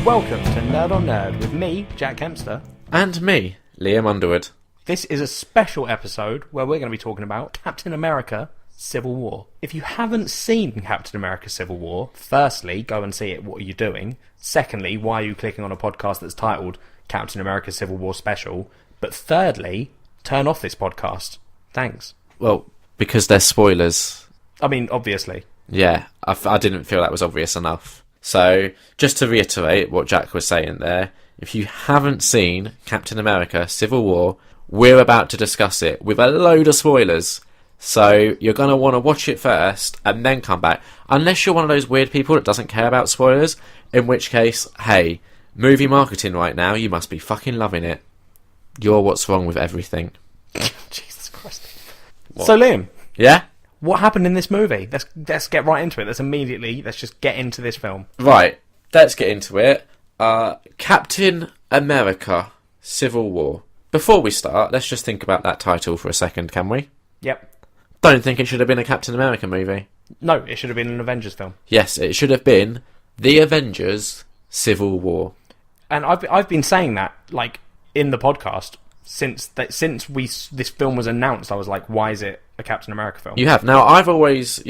Welcome to Nerd on Nerd with me, Jack Kempster. And me, Liam Underwood. This is a special episode where we're going to be talking about Captain America Civil War. If you haven't seen Captain America Civil War, firstly, go and see it. What are you doing? Secondly, why are you clicking on a podcast that's titled Captain America Civil War Special? But thirdly, turn off this podcast. Thanks. Well, because they're spoilers. I mean, obviously. Yeah, I didn't feel that was obvious enough. So, just to reiterate what Jack was saying there, if you haven't seen Captain America Civil War, we're about to discuss it with a load of spoilers. So, you're going to want to watch it first and then come back. Unless you're one of those weird people that doesn't care about spoilers, in which case, hey, movie marketing right now, you must be fucking loving it. You're what's wrong with everything. Jesus Christ. What? So, Liam. Yeah? What happened in this movie? Let's get right into it. Let's just get into this film. Right, let's get into it. Captain America Civil War. Before we start, let's just think about that title for a second, can we? Yep. Don't think it should have been a Captain America movie. No, it should have been an Avengers film. Yes, it should have been The Avengers Civil War. And I've been saying that, like, in the podcast since this film was announced. I was like, why is it a Captain America film? You have. Now, I've always,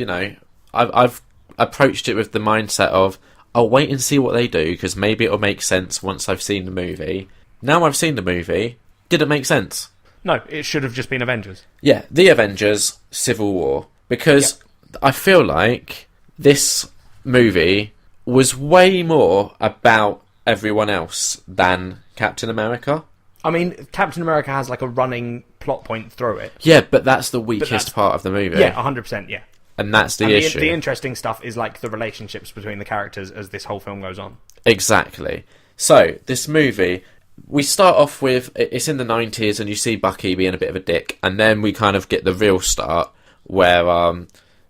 I've approached it with the mindset of, I'll wait and see what they do, because maybe it'll make sense once I've seen the movie. Now I've seen the movie, did it make sense? No, it should have just been Avengers. Yeah, The Avengers Civil War. Because I feel like this movie was way more about everyone else than Captain America. I mean, Captain America has like a running plot point through it. Yeah, but that's the weakest part of the movie. Yeah, 100%, yeah. And that's the issue. The interesting stuff is like the relationships between the characters as this whole film goes on. Exactly. So, this movie, we start off with, it's in the 90s and you see Bucky being a bit of a dick, and then we kind of get the real start where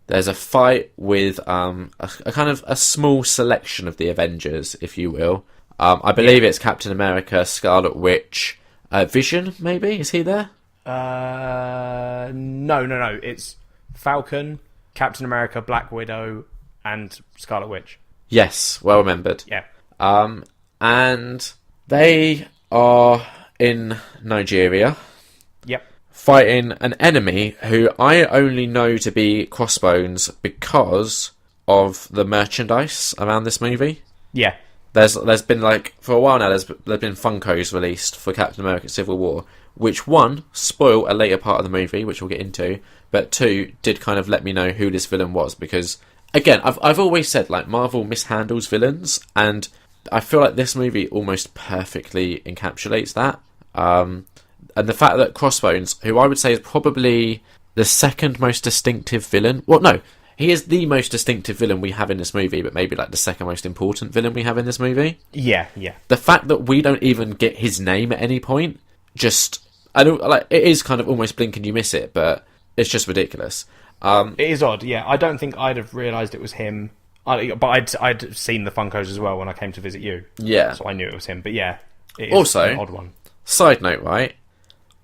there's a fight with a kind of a small selection of the Avengers, if you will. I believe it's Captain America, Scarlet Witch, Vision, maybe? Is he there? No. It's Falcon, Captain America, Black Widow, and Scarlet Witch. Yes, well remembered. Yeah. And they are in Nigeria. Yep. Fighting an enemy who I only know to be Crossbones because of the merchandise around this movie. Yeah. There's been, like, for a while now, there's been Funkos released for Captain America Civil War, which, one, spoil a later part of the movie, which we'll get into, but two, did kind of let me know who this villain was, because, again, I've always said, like, Marvel mishandles villains, and I feel like this movie almost perfectly encapsulates that. And the fact that Crossbones, who I would say is probably the second most distinctive villain... Well, no, he is the most distinctive villain we have in this movie, but maybe like the second most important villain we have in this movie. Yeah. The fact that we don't even get his name at any point, it is kind of almost blink and you miss it, but it's just ridiculous. It is odd, yeah. I don't think I'd have realised it was him, but I'd seen the Funkos as well when I came to visit you. Yeah. So I knew it was him, but yeah, it is also, an odd one. Side note, right?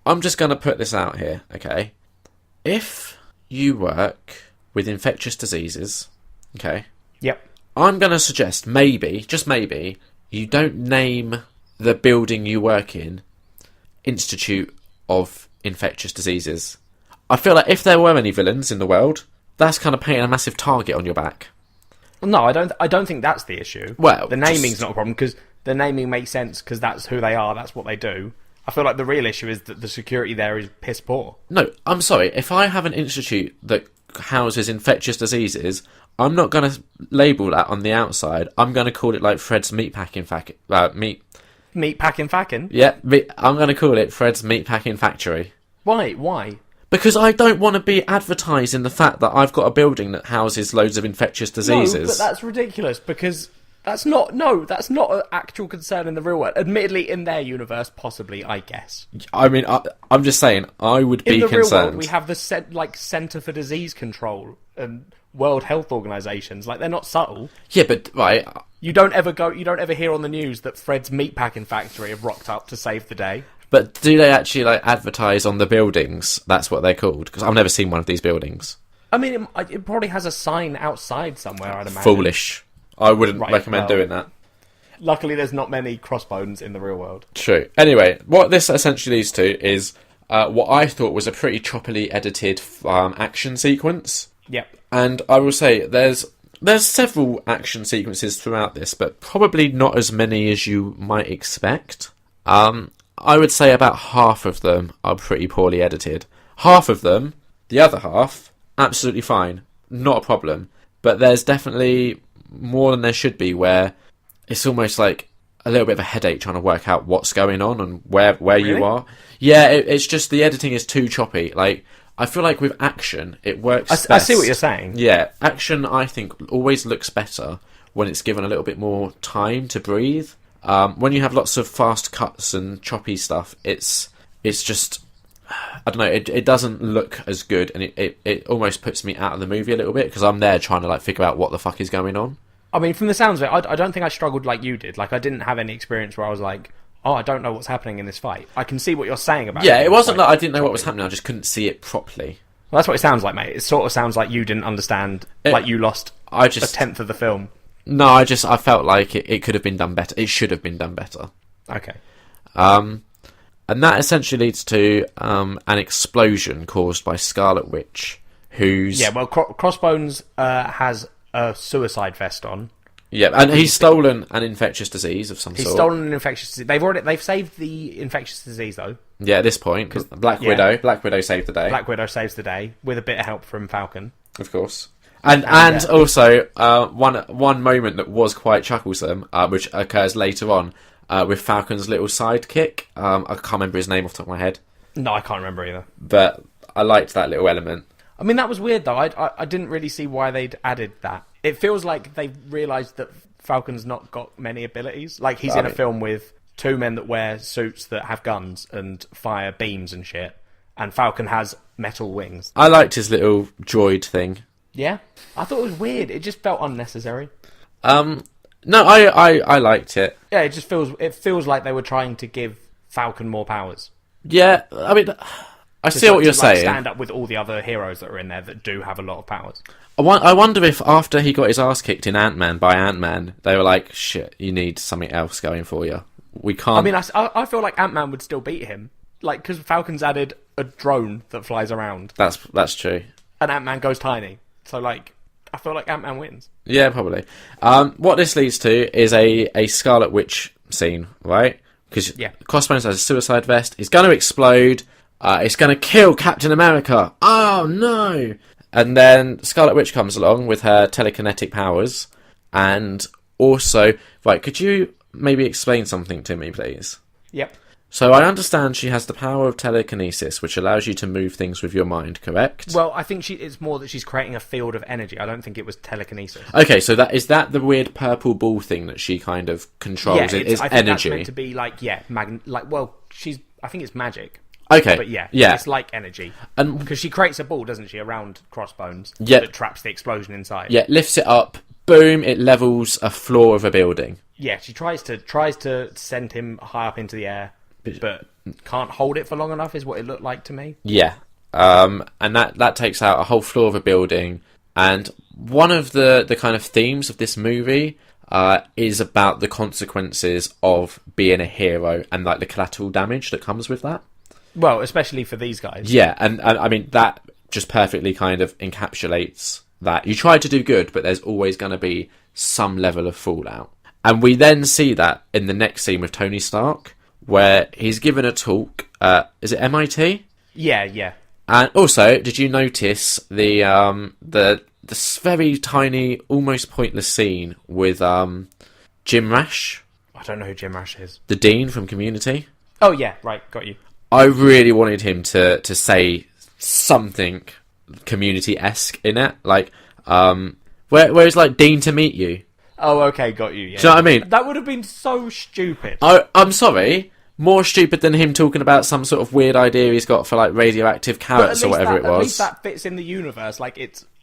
I'm just going to put this out here, okay? If you work with infectious diseases, okay? Yep. I'm going to suggest maybe, just maybe, you don't name the building you work in Institute of Infectious Diseases. I feel like if there were any villains in the world, that's kind of painting a massive target on your back. No, I don't think that's the issue. Well, the naming's not a problem, because the naming makes sense, because that's who they are, that's what they do. I feel like the real issue is that the security there is piss poor. No, I'm sorry. If I have an institute that houses infectious diseases, I'm not going to label that on the outside. I'm going to call it like Fred's Meatpacking Meatpacking? Yeah, I'm going to call it Fred's Meatpacking Factory. Why? Because I don't want to be advertising the fact that I've got a building that houses loads of infectious diseases. No, but that's ridiculous, because that's not an actual concern in the real world. Admittedly, in their universe, possibly, I guess. I mean, I'm just saying, I would be concerned. In the real world, we have the Centre for Disease Control and World Health Organisations. Like, they're not subtle. Yeah, but right. You don't ever hear on the news that Fred's Meatpacking Factory have rocked up to save the day. But do they actually like advertise on the buildings? That's what they're called. Because I've never seen one of these buildings. I mean, it probably has a sign outside somewhere, I'd imagine. Foolish. I wouldn't recommend doing that. Luckily, there's not many Crossbones in the real world. True. Anyway, what this essentially leads to is what I thought was a pretty choppily edited action sequence. Yep. And I will say there's several action sequences throughout this, but probably not as many as you might expect. I would say about half of them are pretty poorly edited. Half of them, the other half, absolutely fine. Not a problem. But there's definitely more than there should be where it's almost like a little bit of a headache trying to work out what's going on and where Really? you are. Yeah, it's just the editing is too choppy. Like, I feel like with action, it works best. I see what you're saying. Yeah, action, I think, always looks better when it's given a little bit more time to breathe. When you have lots of fast cuts and choppy stuff, it's just, I don't know, it doesn't look as good, and it almost puts me out of the movie a little bit, because I'm there trying to, like, figure out what the fuck is going on. I mean, from the sounds of it, I don't think I struggled like you did. Like, I didn't have any experience where I was like, oh, I don't know what's happening in this fight. I can see what you're saying about it. Yeah, it wasn't like I didn't know what was happening, I just couldn't see it properly. Well, that's what it sounds like, mate. It sort of sounds like you didn't understand, like you lost a tenth of the film. No, I felt like it could have been done better. It should have been done better. Okay. And that essentially leads to an explosion caused by Scarlet Witch, who's... Yeah, well, Crossbones has a suicide vest on. Yeah, and he's stolen an infectious disease of some sort. He's stolen an infectious disease. They've saved the infectious disease, though. Yeah, at this point, because Black Widow saved the day. Black Widow saves the day, with a bit of help from Falcon. Of course. And also, one moment that was quite chucklesome, which occurs later on, with Falcon's little sidekick. I can't remember his name off the top of my head. No, I can't remember either. But I liked that little element. I mean, that was weird, though. I didn't really see why they'd added that. It feels like they've realised that Falcon's not got many abilities. Like, he's in a film with two men that wear suits that have guns and fire beams and shit, and Falcon has metal wings. I liked his little droid thing. Yeah? I thought it was weird. It just felt unnecessary. No, I liked it. Yeah, it feels like they were trying to give Falcon more powers. Yeah, I mean, I see what you're saying. Stand up with all the other heroes that are in there that do have a lot of powers. I wonder if after he got his ass kicked in Ant-Man by Ant-Man, they were like, shit, you need something else going for you. We can't... I mean, I feel like Ant-Man would still beat him. Like, because Falcon's added a drone that flies around. That's true. And Ant-Man goes tiny. So, like, I feel like Ant-Man wins. Yeah, probably. What this leads to is a Scarlet Witch scene, right? Because Crossbones has a suicide vest. It's going to explode. It's going to kill Captain America. Oh, no! And then Scarlet Witch comes along with her telekinetic powers. And also... Right, could you maybe explain something to me, please? Yep. So I understand she has the power of telekinesis, which allows you to move things with your mind, correct? Well, I think it's more that she's creating a field of energy. I don't think it was telekinesis. Okay, so is that the weird purple ball thing that she kind of controls? Yeah, it's I think energy. that's meant to be like, I think it's magic. Okay, but yeah, it's like energy. Because she creates a ball, doesn't she, around Crossbones that traps the explosion inside. Yeah, lifts it up, boom, it levels a floor of a building. Yeah, she tries to send him high up into the air, but can't hold it for long enough, is what it looked like to me. Yeah, and that takes out a whole floor of a building. And one of the kind of themes of this movie is about the consequences of being a hero and like the collateral damage that comes with that. Well, especially for these guys. Yeah, and I mean, that just perfectly kind of encapsulates that. You try to do good, but there's always going to be some level of fallout. And we then see that in the next scene with Tony Stark, where he's given a talk. Is it MIT? Yeah. And also, did you notice the very tiny, almost pointless scene with Jim Rash? I don't know who Jim Rash is. The Dean from Community. Oh yeah, right, got you. I really wanted him to say something Community-esque in it, like where it's like, Dean, to meet you. Oh, okay, got you. Yeah. Do you know what I mean? That would have been so stupid. I'm sorry. More stupid than him talking about some sort of weird idea he's got for like radioactive carrots or whatever it was. At least that fits in the universe. Like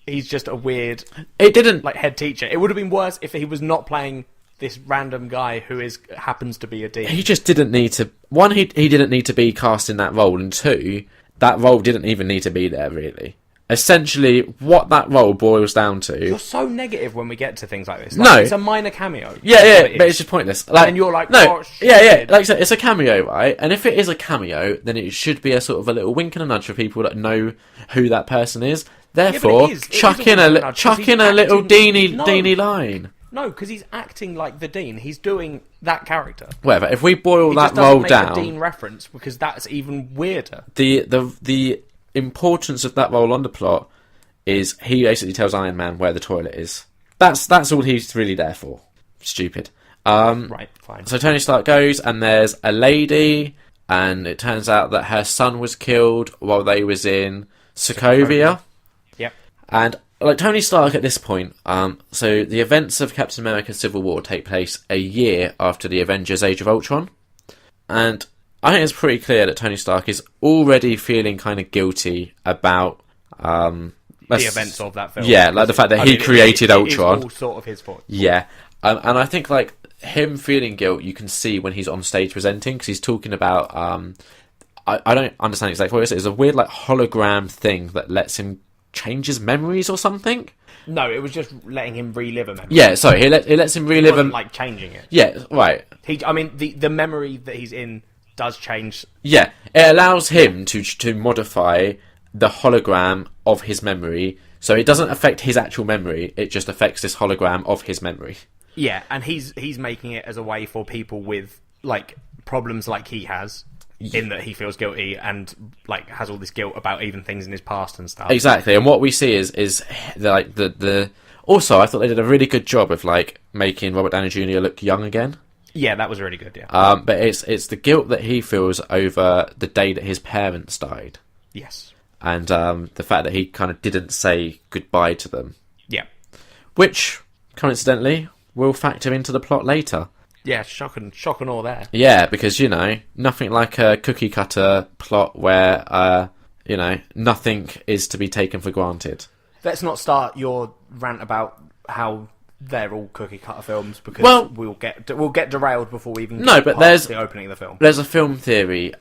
he's just a weird. It didn't like head teacher. It would have been worse if he was not playing this random guy who happens to be a dean. He just didn't need to. One, he didn't need to be cast in that role, and two, that role didn't even need to be there really. essentially what that role boils down to. You're so negative when we get to things like this. No. It's a minor cameo. Yeah, but it's just pointless. Like, and you're like, no, oh, yeah. Like I said, it's a cameo, right? And if it is a cameo, then it should be a sort of a little wink and a nudge for people that know who that person is. Therefore, chuck in a little Deanie line. No, because he's acting like the Dean. He's doing that character. Whatever. If we boil He that just doesn't role make down, a Dean reference because that's even weirder. the importance of that role on the plot is he basically tells Iron Man where the toilet is. That's all he's really there for. Stupid. Right, fine. So Tony Stark goes, and there's a lady, and it turns out that her son was killed while they was in Sokovia. Yep. And like Tony Stark at this point, so the events of Captain America: Civil War take place a year after the Avengers: Age of Ultron, and I think it's pretty clear that Tony Stark is already feeling kind of guilty about The events of that film. Yeah, like the fact that he created Ultron. It's all sort of his fault. Yeah, and I think like him feeling guilt, you can see when he's on stage presenting because he's talking about. I don't understand exactly what it is. It's a weird like hologram thing that lets him change his memories or something. No, it was just letting him relive a memory. Yeah, sorry, it lets him relive It wasn't like changing it. Yeah, right. I mean, the memory that he's in does change. Yeah, it allows him to modify the hologram of his memory, so it doesn't affect his actual memory. It just affects this hologram of his memory. Yeah, and he's making it as a way for people with like problems like he has, in that he feels guilty and like has all this guilt about even things in his past and stuff. Exactly, and what we see is like the. Also, I thought they did a really good job of like making Robert Downey Jr. look young again. Yeah, that was really good. Yeah. But it's the guilt that he feels over the day that his parents died. Yes. And the fact that he kind of didn't say goodbye to them. Yeah. Which, coincidentally, will factor into the plot later. Yeah, shocking all there. Yeah, because, you know, nothing like a cookie-cutter plot where, you know, nothing is to be taken for granted. Let's not start your rant about how they're all cookie-cutter films, because we'll get derailed before we even get past the opening of the film. There's a film theory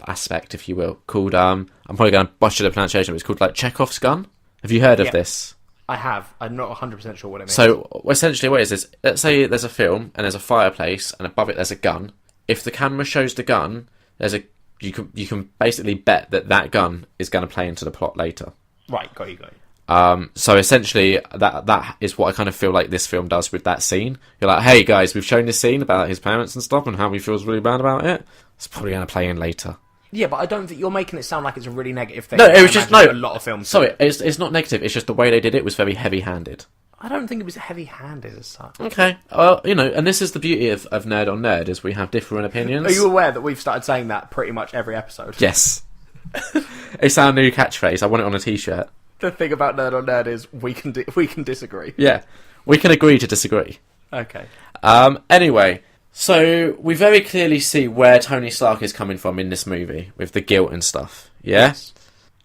aspect, if you will, called, I'm probably going to butcher the pronunciation, but it's called, like, Chekhov's gun. Have you heard of this? I have. I'm not 100% sure what it means. So, essentially what it is, let's say there's a film, and there's a fireplace, and above it there's a gun. If the camera shows the gun, you can basically bet that gun is going to play into the plot later. Right, got you. So essentially, that is what I kind of feel like this film does with that scene. You're like, hey guys, we've shown this scene about his parents and stuff, and how he feels really bad about it. It's probably going to play in later. Yeah, but I don't think you're making it sound like it's a really negative thing. No, it was just a lot of films. Sorry, it's not negative. It's just the way they did it was very heavy-handed. I don't think it was heavy-handed as such. Okay, well, you know, and this is the beauty of Nerd on Nerd, is we have different opinions. Are you aware that we've started saying that pretty much every episode? Yes. It's our new catchphrase. I want it on a t-shirt. The thing about Nerd on Nerd is we can disagree. Yeah, we can agree to disagree. Okay. Anyway, so we very clearly see where Tony Stark is coming from in this movie, with the guilt and stuff, yeah? Yes.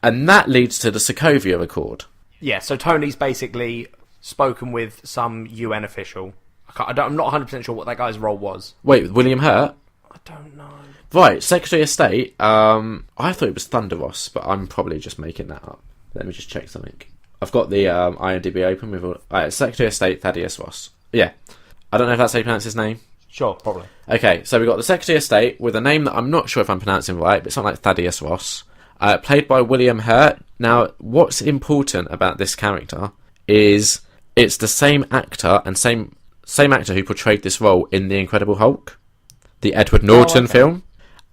And that leads to the Sokovia Accord. Yeah, so Tony's basically spoken with some UN official. I'm not 100% sure what that guy's role was. Wait, William Hurt? I don't know. Right, Secretary of State, I thought it was Thunder Ross, but I'm probably just making that up. Let me just check something. I've got the IMDb open with all... Secretary of State Thaddeus Ross. Yeah. I don't know if that's how you pronounce his name. Sure, probably. Okay, so we've got the Secretary of State with a name that I'm not sure if I'm pronouncing right, but it's something like Thaddeus Ross, played by William Hurt. Now, what's important about this character is it's the same actor and same actor who portrayed this role in The Incredible Hulk, the Edward Norton film.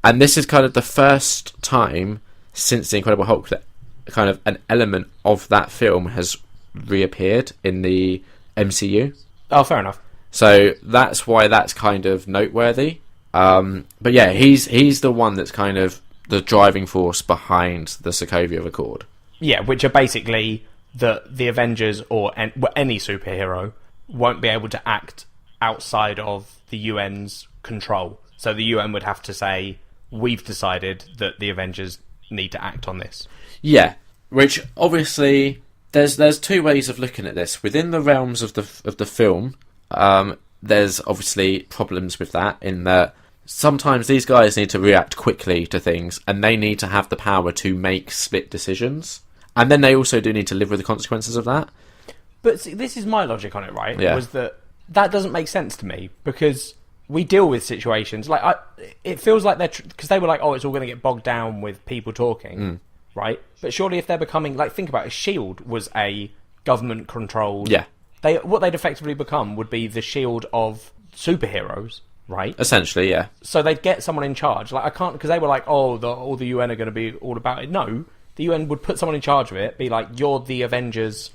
And this is kind of the first time since The Incredible Hulk that kind of an element of that film has reappeared in the MCU. Oh, fair enough. So that's why that's kind of noteworthy. But yeah, he's the one that's kind of the driving force behind the Sokovia Accord. Yeah, which are basically the Avengers or any superhero won't be able to act outside of the UN's control. So the UN would have to say, we've decided that the Avengers need to act on this. Yeah, which obviously there's two ways of looking at this. Within the realms of the film, there's obviously problems with that in that sometimes these guys need to react quickly to things, and they need to have the power to make split decisions. And then they also do need to live with the consequences of that. But see, this is my logic on it, right? Yeah. Was that doesn't make sense to me, because we deal with situations like it feels like they're because they were like, oh, it's all going to get bogged down with people talking, right? But surely if they're becoming like, think about it, Shield was a government controlled. Yeah. What they'd effectively become would be the Shield of superheroes, right? Essentially, yeah. So they'd get someone in charge. Like, I can't, because they were like, oh, all the UN are going to be all about it. No, the UN would put someone in charge of it, be like, you're the Avengers.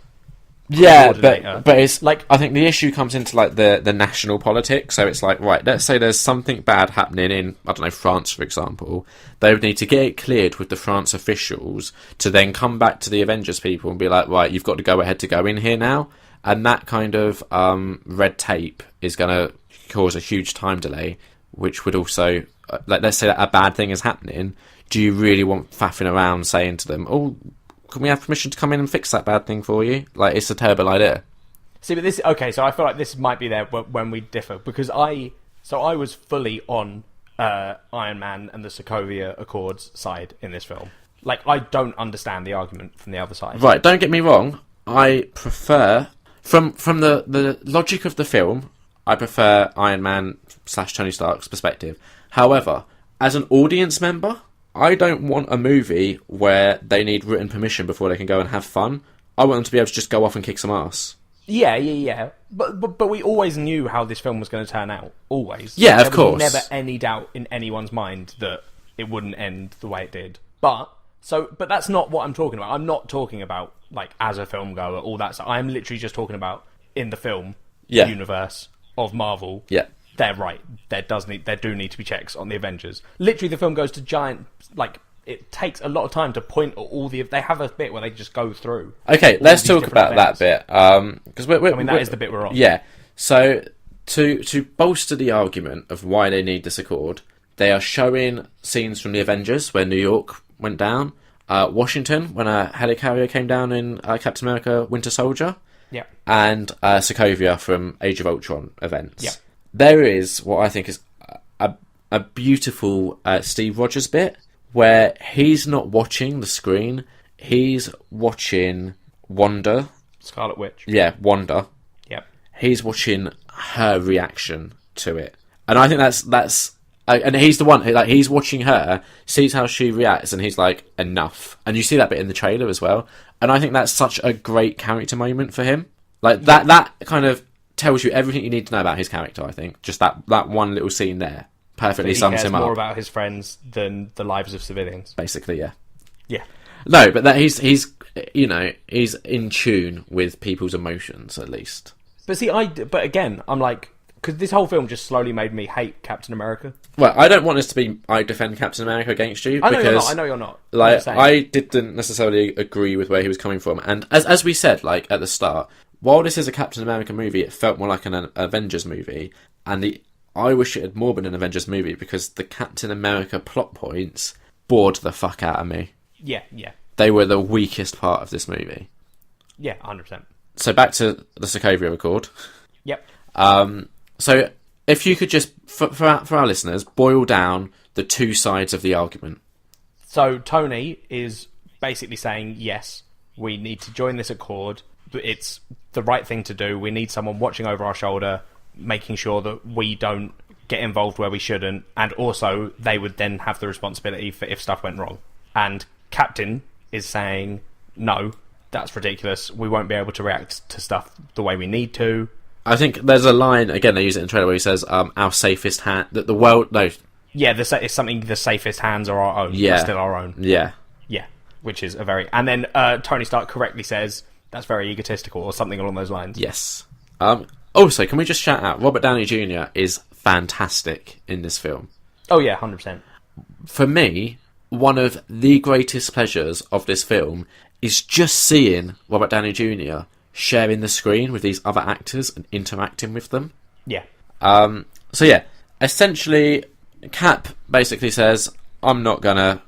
Yeah, but it's like, I think the issue comes into like the national politics. So it's like, right, let's say there's something bad happening in, I don't know, France, for example. They would need to get it cleared with the France officials to then come back to the Avengers people and be like, right, you've got to go ahead to go in here now. And that kind of red tape is going to cause a huge time delay, which would also, like, let's say that a bad thing is happening. Do you really want faffing around saying to them, oh, can we have permission to come in and fix that bad thing for you? Like, it's a terrible idea. See, but this, okay, so I feel like this might be there when we differ, because I was fully on Iron Man and the Sokovia Accords side in this film. Like, I don't understand the argument from the other side. Right, don't get me wrong. I prefer, from the logic of the film, I prefer Iron Man / Tony Stark's perspective. However, as an audience member, I don't want a movie where they need written permission before they can go and have fun. I want them to be able to just go off and kick some ass. Yeah. But we always knew how this film was going to turn out. Always. Yeah, of course. There was never any doubt in anyone's mind that it wouldn't end the way it did. But that's not what I'm talking about. I'm not talking about, like, as a film goer, all that stuff. I'm literally just talking about in the film universe of Marvel. Yeah. They're right. There do need to be checks on the Avengers. Literally, the film goes to giant, like, it takes a lot of time to point at all the. They have a bit where they just go through. Okay, let's talk about events. That bit. Because that is the bit we're on. Yeah. So to bolster the argument of why they need this accord, they are showing scenes from the Avengers where New York went down, Washington when a helicarrier came down in Captain America: Winter Soldier, and Sokovia from Age of Ultron events. Yeah. There is what I think is a beautiful Steve Rogers bit where he's not watching the screen, he's watching Wanda. Scarlet Witch. Yeah, Wanda. Yep. He's watching her reaction to it. And I think that's and he's the one, like, he's watching her, sees how she reacts, and he's like, enough. And you see that bit in the trailer as well. And I think that's such a great character moment for him. Like, that kind of tells you everything you need to know about his character, I think. Just that one little scene there perfectly sums him up. He cares more about his friends than the lives of civilians. Basically, yeah. Yeah. No, but that he's he's in tune with people's emotions, at least. But see, but again, I'm like, because this whole film just slowly made me hate Captain America. Well, I don't want this to be I defend Captain America against you. I know you're not. Like, I didn't necessarily agree with where he was coming from. And as we said, like, at the start, while this is a Captain America movie, it felt more like an Avengers movie. And I wish it had more been an Avengers movie, because the Captain America plot points bored the fuck out of me. Yeah. They were the weakest part of this movie. Yeah, 100%. So back to the Sokovia Accord. Yep. So if you could just, for our listeners, boil down the two sides of the argument. So Tony is basically saying, yes, we need to join this accord. It's the right thing to do. We need someone watching over our shoulder, making sure that we don't get involved where we shouldn't. And also, they would then have the responsibility for if stuff went wrong. And Captain is saying, no, that's ridiculous. We won't be able to react to stuff the way we need to. I think there's a line, again, they use it in the trailer, where he says, our safest hand, that the world, no. Yeah, it's something, the safest hands are our own. Yeah. They're still our own. Yeah. Yeah, which is a very... And then Tony Stark correctly says, that's very egotistical, or something along those lines. Yes. Also, can we just shout out, Robert Downey Jr. is fantastic in this film. Oh yeah, 100%. For me, one of the greatest pleasures of this film is just seeing Robert Downey Jr. sharing the screen with these other actors and interacting with them. Yeah. So yeah, essentially, Cap basically says, I'm not gonna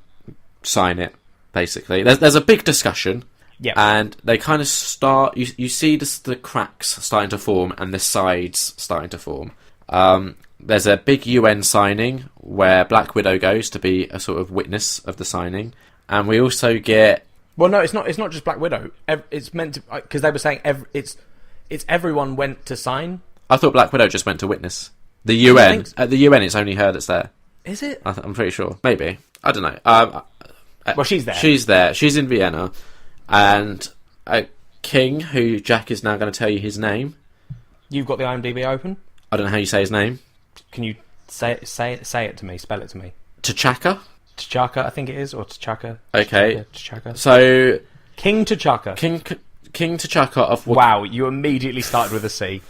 sign it, basically. There's a big discussion. Yeah. And they kind of start... You see the cracks starting to form and the sides starting to form. there's a big UN signing where Black Widow goes to be a sort of witness of the signing, and we also get. Well, no, it's not. It's not just Black Widow. It's meant to, because they were saying it's everyone went to sign. I thought Black Widow just went to witness. The UN so? at the UN, it's only her that's there. Is it? I'm pretty sure. Maybe, I don't know. Well, she's there. She's there. She's in Vienna, and King, who Jack is now going to tell you his name. You've got the IMDb open. I don't know how you say his name. Can you say it to me? Spell it to me. T'Chaka? T'Chaka, I think it is, or T'Chaka. Okay. T'Chaka. So King T'Chaka. King T'Chaka of Wow, you immediately started with a C.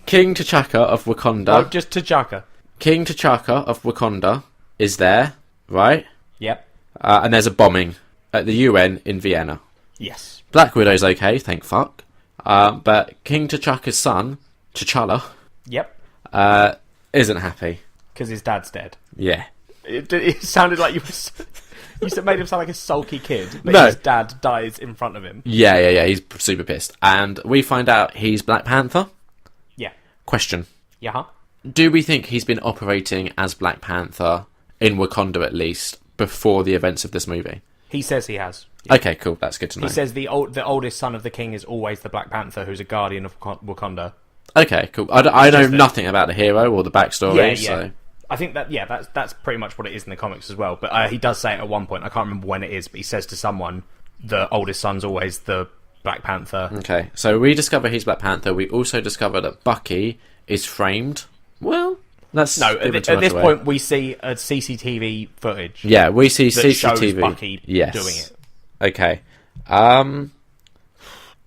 King T'Chaka of Wakanda. No, just T'Chaka. King T'Chaka of Wakanda is there, right? Yep. And there's a bombing at the UN in Vienna. Yes. Black Widow's okay, thank fuck. But King T'Chaka's son, T'Challa, Yep. isn't happy. Because his dad's dead. Yeah. It sounded like you made him sound like a sulky kid, but No. his dad dies in front of him. Yeah, he's super pissed. And we find out he's Black Panther. Yeah. Question. Yeah. Huh? Do we think he's been operating as Black Panther, in Wakanda at least, before the events of this movie? He says he has. Yeah. Okay, cool, that's good to know. He says the oldest son of the king is always the Black Panther, who's a guardian of Wakanda. Okay, cool. I know nothing about the hero or the backstory, so... I think that's pretty much what it is in the comics as well. But he does say it at one point. I can't remember when it is, but he says to someone, "The oldest son's always the Black Panther." Okay, so we discover he's Black Panther. We also discover that Bucky is framed. Well, that's at this point we see a CCTV footage. Yeah, we see that CCTV. Shows Bucky doing it. Okay.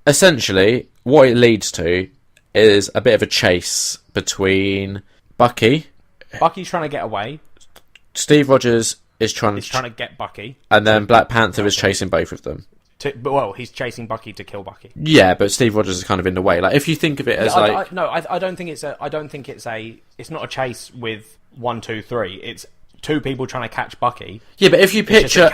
Essentially, what it leads to is a bit of a chase between Bucky. Bucky's trying to get away. Steve Rogers is trying to get Bucky. And then Black Panther is chasing both of them. He's chasing Bucky to kill Bucky. Yeah, but Steve Rogers is kind of in the way. Like, if you think of it as I don't think it's not a chase with 1, 2, 3. It's two people trying to catch Bucky. Yeah, but if you picture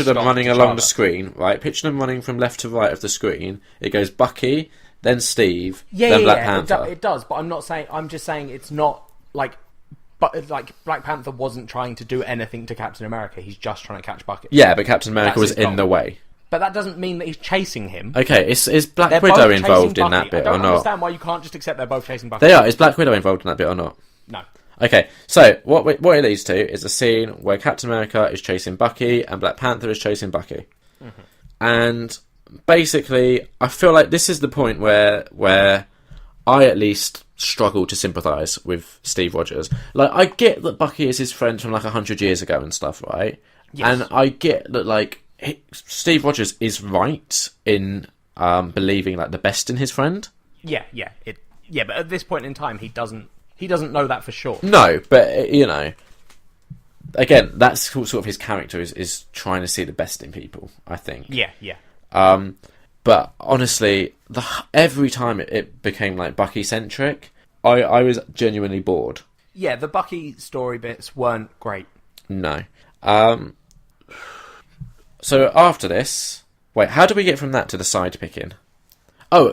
them running along T'Challa. the screen, right? Picture them running from left to right of the screen. It goes Bucky, then Steve, then Black Panther. It does, but I'm just saying it's not like. But like Black Panther wasn't trying to do anything to Captain America. He's just trying to catch Bucky. Yeah, but Captain America was That's his in the way. But that doesn't mean that he's chasing him. Okay, is Black They're Widow both involved chasing in that Bucky. bit I or don't not? understand why you can't just accept they're both chasing Bucky. They are. Is Black Widow involved in that bit or not? No. Okay, so what it leads to is a scene where Captain America is chasing Bucky and Black Panther is chasing Bucky. Mm-hmm. And basically, I feel like this is the point where I at least struggle to sympathise with Steve Rogers. Like, I get that Bucky is his friend from like 100 years ago and stuff, right? Yes. And I get that like Steve Rogers is right in believing like the best in his friend. Yeah. But at this point in time, he doesn't know that for sure. No, but you know, again, that's sort of his character is trying to see the best in people, I think. Yeah. But honestly, every time it became like Bucky centric, I was genuinely bored. Yeah, the Bucky story bits weren't great. No. So after this, wait, how do we get from that to the side picking? Oh,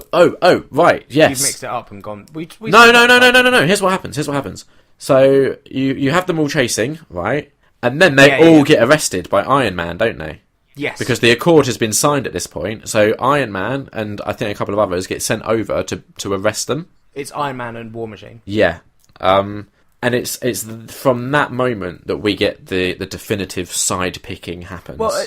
right, yes. You've mixed it up and gone. No. Here's what happens. So you have them all chasing, right? And then they all get arrested by Iron Man, don't they? Yes. Because the Accord has been signed at this point, so Iron Man and I think a couple of others get sent over to arrest them. It's Iron Man and War Machine. Yeah. And it's from that moment that we get the definitive side picking happens. Well,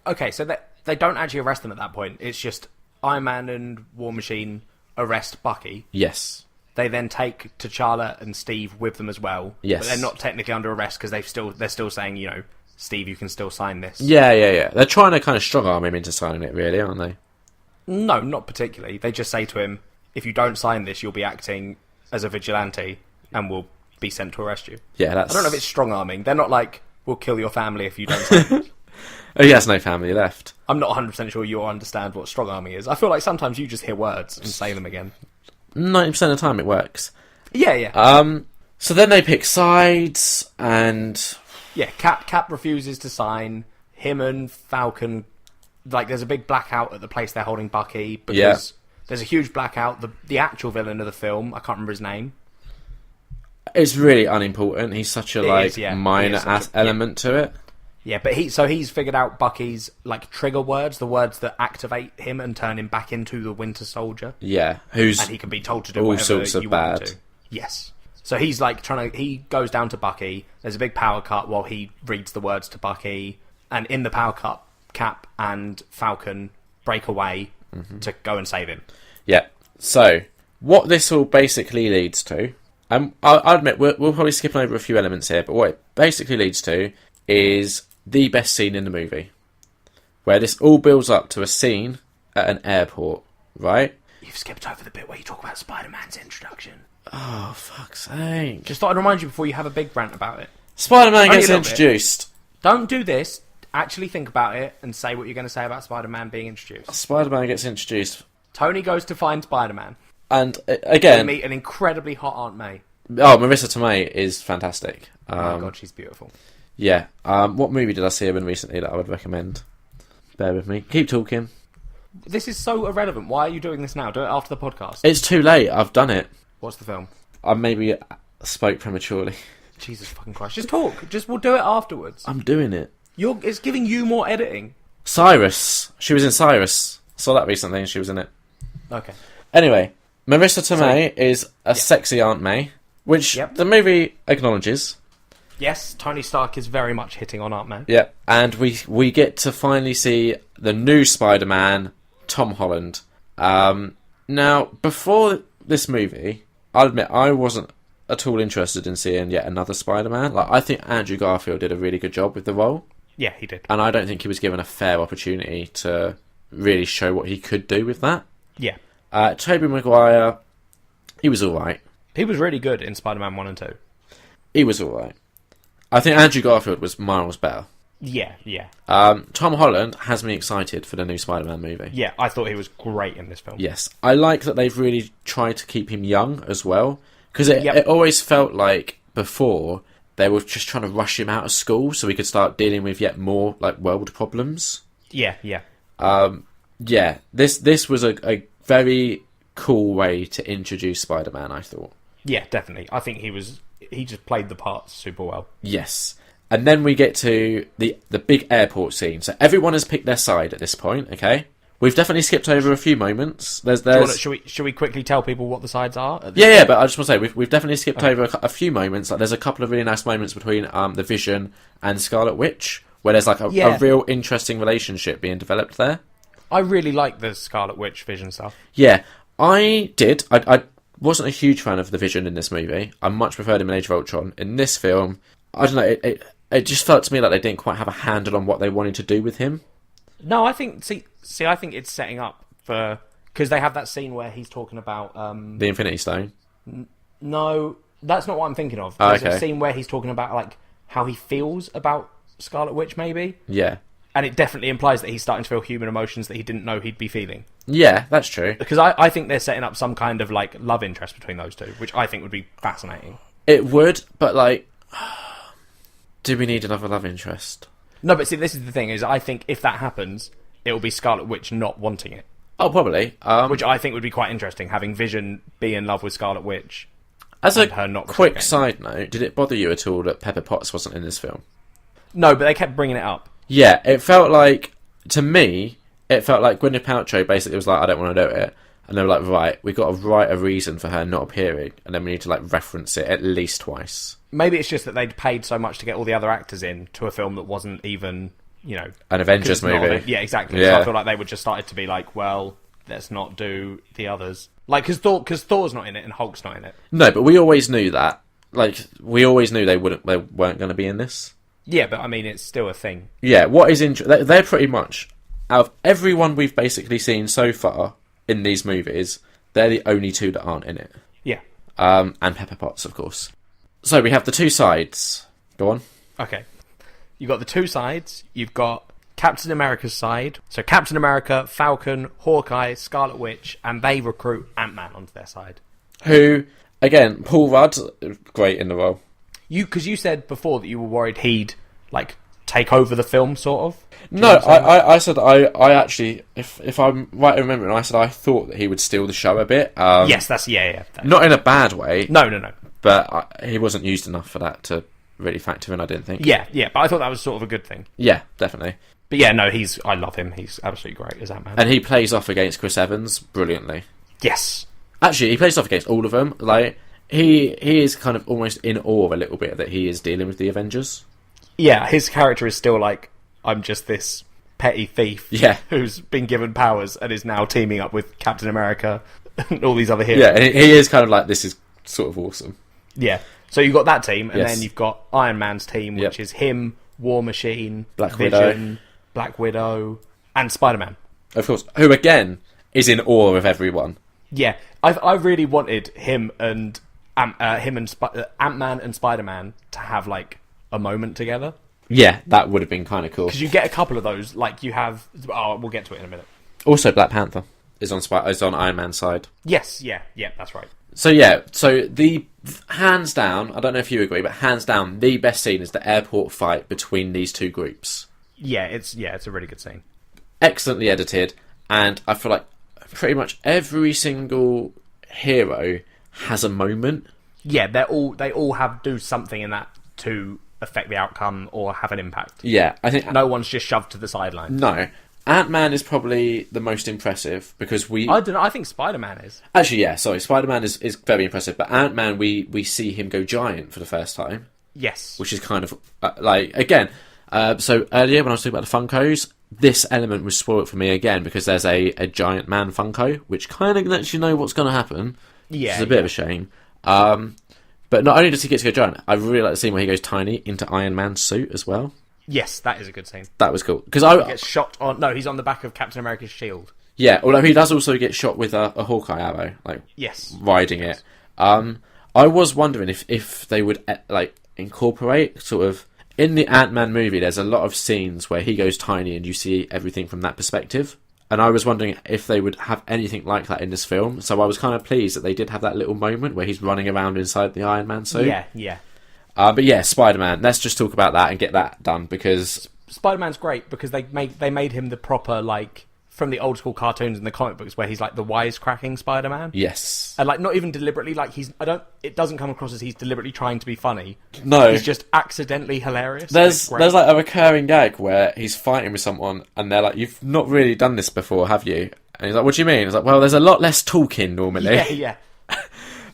okay, so they don't actually arrest them at that point. It's just Iron Man and War Machine arrest Bucky. Yes. They then take T'Challa and Steve with them as well. Yes. But they're not technically under arrest because they're still saying, you know, Steve, you can still sign this. Yeah. They're trying to kind of strong arm him into signing it, really, aren't they? No, not particularly. They just say to him, if you don't sign this, you'll be acting as a vigilante and we'll be sent to arrest you. Yeah, I don't know if it's strong arming. They're not like, we'll kill your family if you don't sign it. Oh, he has no family left. I'm not 100% sure you understand what strong arming is. I feel like sometimes you just hear words and say them again. 90% of the time it works. Yeah. So then they pick sides, and... Yeah, Cap refuses to sign. Him and Falcon... Like, there's a big blackout at the place they're holding Bucky, because there's a huge blackout. The actual villain of the film, I can't remember his name. It's really unimportant. He's such a It is, yeah. minor He is such a- element to it. Yeah, but he's figured out Bucky's like trigger words, the words that activate him and turn him back into the Winter Soldier, Yeah, who's and he can be told to do all whatever sorts of you want him bad. to. Yes. So he's like he goes down to Bucky. There's a big power cut while he reads the words to Bucky, and in the power cut, Cap and Falcon break away to go and save him. Yeah. So what this all basically leads to, I'll admit we're probably skipping over a few elements here, but what it basically leads to is the best scene in the movie, where this all builds up to a scene at an airport, right? You've skipped over the bit where you talk about Spider-Man's introduction. Oh, fuck's sake. Just thought I'd remind you before you have a big rant about it. Spider-Man Only gets a little bit. introduced. Don't do this. Actually think about it and say what you're going to say about Spider-Man being introduced. Spider-Man gets introduced. Tony goes to find Spider-Man. And They again, meet an incredibly hot Aunt May. Marissa Tomei is fantastic. Oh my god, she's beautiful. Yeah. What movie did I see her in recently that I would recommend? Bear with me. Keep talking. This is so irrelevant. Why are you doing this now? Do it after the podcast. It's too late. I've done it. What's the film? I maybe spoke prematurely. Jesus fucking Christ. Just talk. We'll do it afterwards. I'm doing it. It's giving you more editing. Cyrus. She was in Cyrus. Saw that recently and she was in it. Okay. Anyway, Marissa Tomei is a sexy Aunt May, which Yep. the movie acknowledges. Yes, Tony Stark is very much hitting on Aunt May. Yeah, and we get to finally see the new Spider-Man, Tom Holland. Now, before this movie, I'll admit I wasn't at all interested in seeing yet another Spider-Man. Like, I think Andrew Garfield did a really good job with the role, Yeah, he did. and I don't think he was given a fair opportunity to really show what he could do with that. Yeah. Tobey Maguire, he was alright. He was really good in Spider-Man 1 and 2. He was alright. I think Andrew Garfield was miles better. Yeah, yeah. Tom Holland has me excited for the new Spider-Man movie. Yeah, I thought he was great in this film. Yes. I like that they've really tried to keep him young as well. Because it Yep. always felt like before they were just trying to rush him out of school so he could start dealing with yet more like world problems. Yeah, yeah. Yeah, this was a very cool way to introduce Spider-Man, I thought. Yeah, definitely. I think he just played the part super well. Yes. And then we get to the big airport scene. So everyone has picked their side at this point, okay? We've definitely skipped over a few moments. Should we quickly tell people what the sides are? Yeah, but I just want to say, we've definitely skipped over a few moments. Like, there's a couple of really nice moments between the Vision and Scarlet Witch, where there's like a real interesting relationship being developed there. I really like the Scarlet Witch Vision stuff. Yeah, I did. I wasn't a huge fan of the Vision in this movie. I much preferred him in Age of Ultron. In this film, I don't know, it just felt to me like they didn't quite have a handle on what they wanted to do with him. No, I think I think it's setting up for, because they have that scene where he's talking about The Infinity Stone. no, that's not what I'm thinking of. Oh, There's okay. a scene where he's talking about like how he feels about Scarlet Witch, maybe, Yeah. and it definitely implies that he's starting to feel human emotions that he didn't know he'd be feeling. Yeah, that's true. Because I think they're setting up some kind of like love interest between those two, which I think would be fascinating. It would, but like, do we need another love interest? No, but see, this is the thing: is I think if that happens, it will be Scarlet Witch not wanting it, Oh, probably. which I think would be quite interesting. Having Vision be in love with Scarlet Witch. As and a her not quick reciprocating. side note, did it bother you at all that Pepper Potts wasn't in this film? No, but they kept bringing it up. Yeah, it felt like, to me, it felt like Gwyneth Paltrow basically was like, I don't want to do it. And they were like, right, we've got to write a reason for her not appearing, and then we need to like reference it at least twice. Maybe it's just that they'd paid so much to get all the other actors in to a film that wasn't even, An 'cause Avengers it's not movie. Yeah, exactly. Yeah. So I feel like they would just started to be like, well, let's not do the others. Like, because Thor's not in it and Hulk's not in it. No, but we always knew that. Like, we always knew they weren't going to be in this. Yeah, but I mean, it's still a thing. Yeah, what is they're pretty much, out of everyone we've basically seen so far in these movies, they're the only two that aren't in it. Yeah. And Pepper Potts, of course. So we have the two sides. Go on. Okay. You've got the two sides. You've got Captain America's side. So Captain America, Falcon, Hawkeye, Scarlet Witch, and they recruit Ant-Man onto their side. Who, again, Paul Rudd, great in the role. Because you said before that you were worried he'd, like, take over the film, sort of. No, I said I actually, if I'm right in remembering, I said I thought that he would steal the show a bit. Yes, that's... Yeah. Not in a bad way. No. but he wasn't used enough for that to really factor in, I didn't think. Yeah, but I thought that was sort of a good thing. Yeah, definitely. But yeah, no, I love him. He's absolutely great as Ant-Man. And he plays off against Chris Evans brilliantly. Yes. Actually, he plays off against all of them. Like, he is kind of almost in awe a little bit that he is dealing with the Avengers. Yeah, his character is still like, I'm just this petty thief who's been given powers and is now teaming up with Captain America and all these other heroes. Yeah, and he is kind of like, this is sort of awesome. Yeah. So you've got that team, and then you've got Iron Man's team, which is him, War Machine, Black Vision, Widow. Black Widow, and Spider-Man. Of course. Who, again, is in awe of everyone. Yeah. I really wanted him and Ant-Man and Spider-Man to have, like, a moment together. Yeah, that would have been kind of cool. Because you get a couple of those, like you have... Oh, we'll get to it in a minute. Also, Black Panther is on Iron Man's side. Yes, yeah, that's right. So the hands down, I don't know if you agree, but hands down, the best scene is the airport fight between these two groups. Yeah, it's a really good scene. Excellently edited, and I feel like pretty much every single hero has a moment. Yeah, they all do something in that to affect the outcome or have an impact. Yeah, I think no one's just shoved to the sideline. No. Ant-Man is probably the most impressive because I don't know. I think Spider-Man is. Actually, yeah. Sorry, Spider-Man is very impressive, but Ant-Man, we see him go giant for the first time. Yes, which is kind of like again. So earlier when I was talking about the Funkos, this element was spoiled for me again because there's a giant man Funko, which kind of lets you know what's going to happen. Yeah, which is a bit of a shame. But not only does he get to go giant, I really like the scene where he goes tiny into Iron Man's suit as well. Yes, that is a good scene. That was cool because he gets shot on. No, he's on the back of Captain America's shield. Yeah, although he does also get shot with a Hawkeye arrow, like riding it. I was wondering if they would like incorporate sort of in the Ant-Man movie. There's a lot of scenes where he goes tiny and you see everything from that perspective. And I was wondering if they would have anything like that in this film. So I was kind of pleased that they did have that little moment where he's running around inside the Iron Man suit. Yeah. But yeah, Spider-Man. Let's just talk about that and get that done because Spider-Man's great because they made him the proper like from the old school cartoons and the comic books where he's like the wisecracking Spider-Man. Yes, and like not even deliberately. Like it doesn't come across as he's deliberately trying to be funny. No, he's just accidentally hilarious. There's like a recurring gag where he's fighting with someone and they're like, "You've not really done this before, have you?" And he's like, "What do you mean?" It's like, "Well, there's a lot less talking normally." Yeah.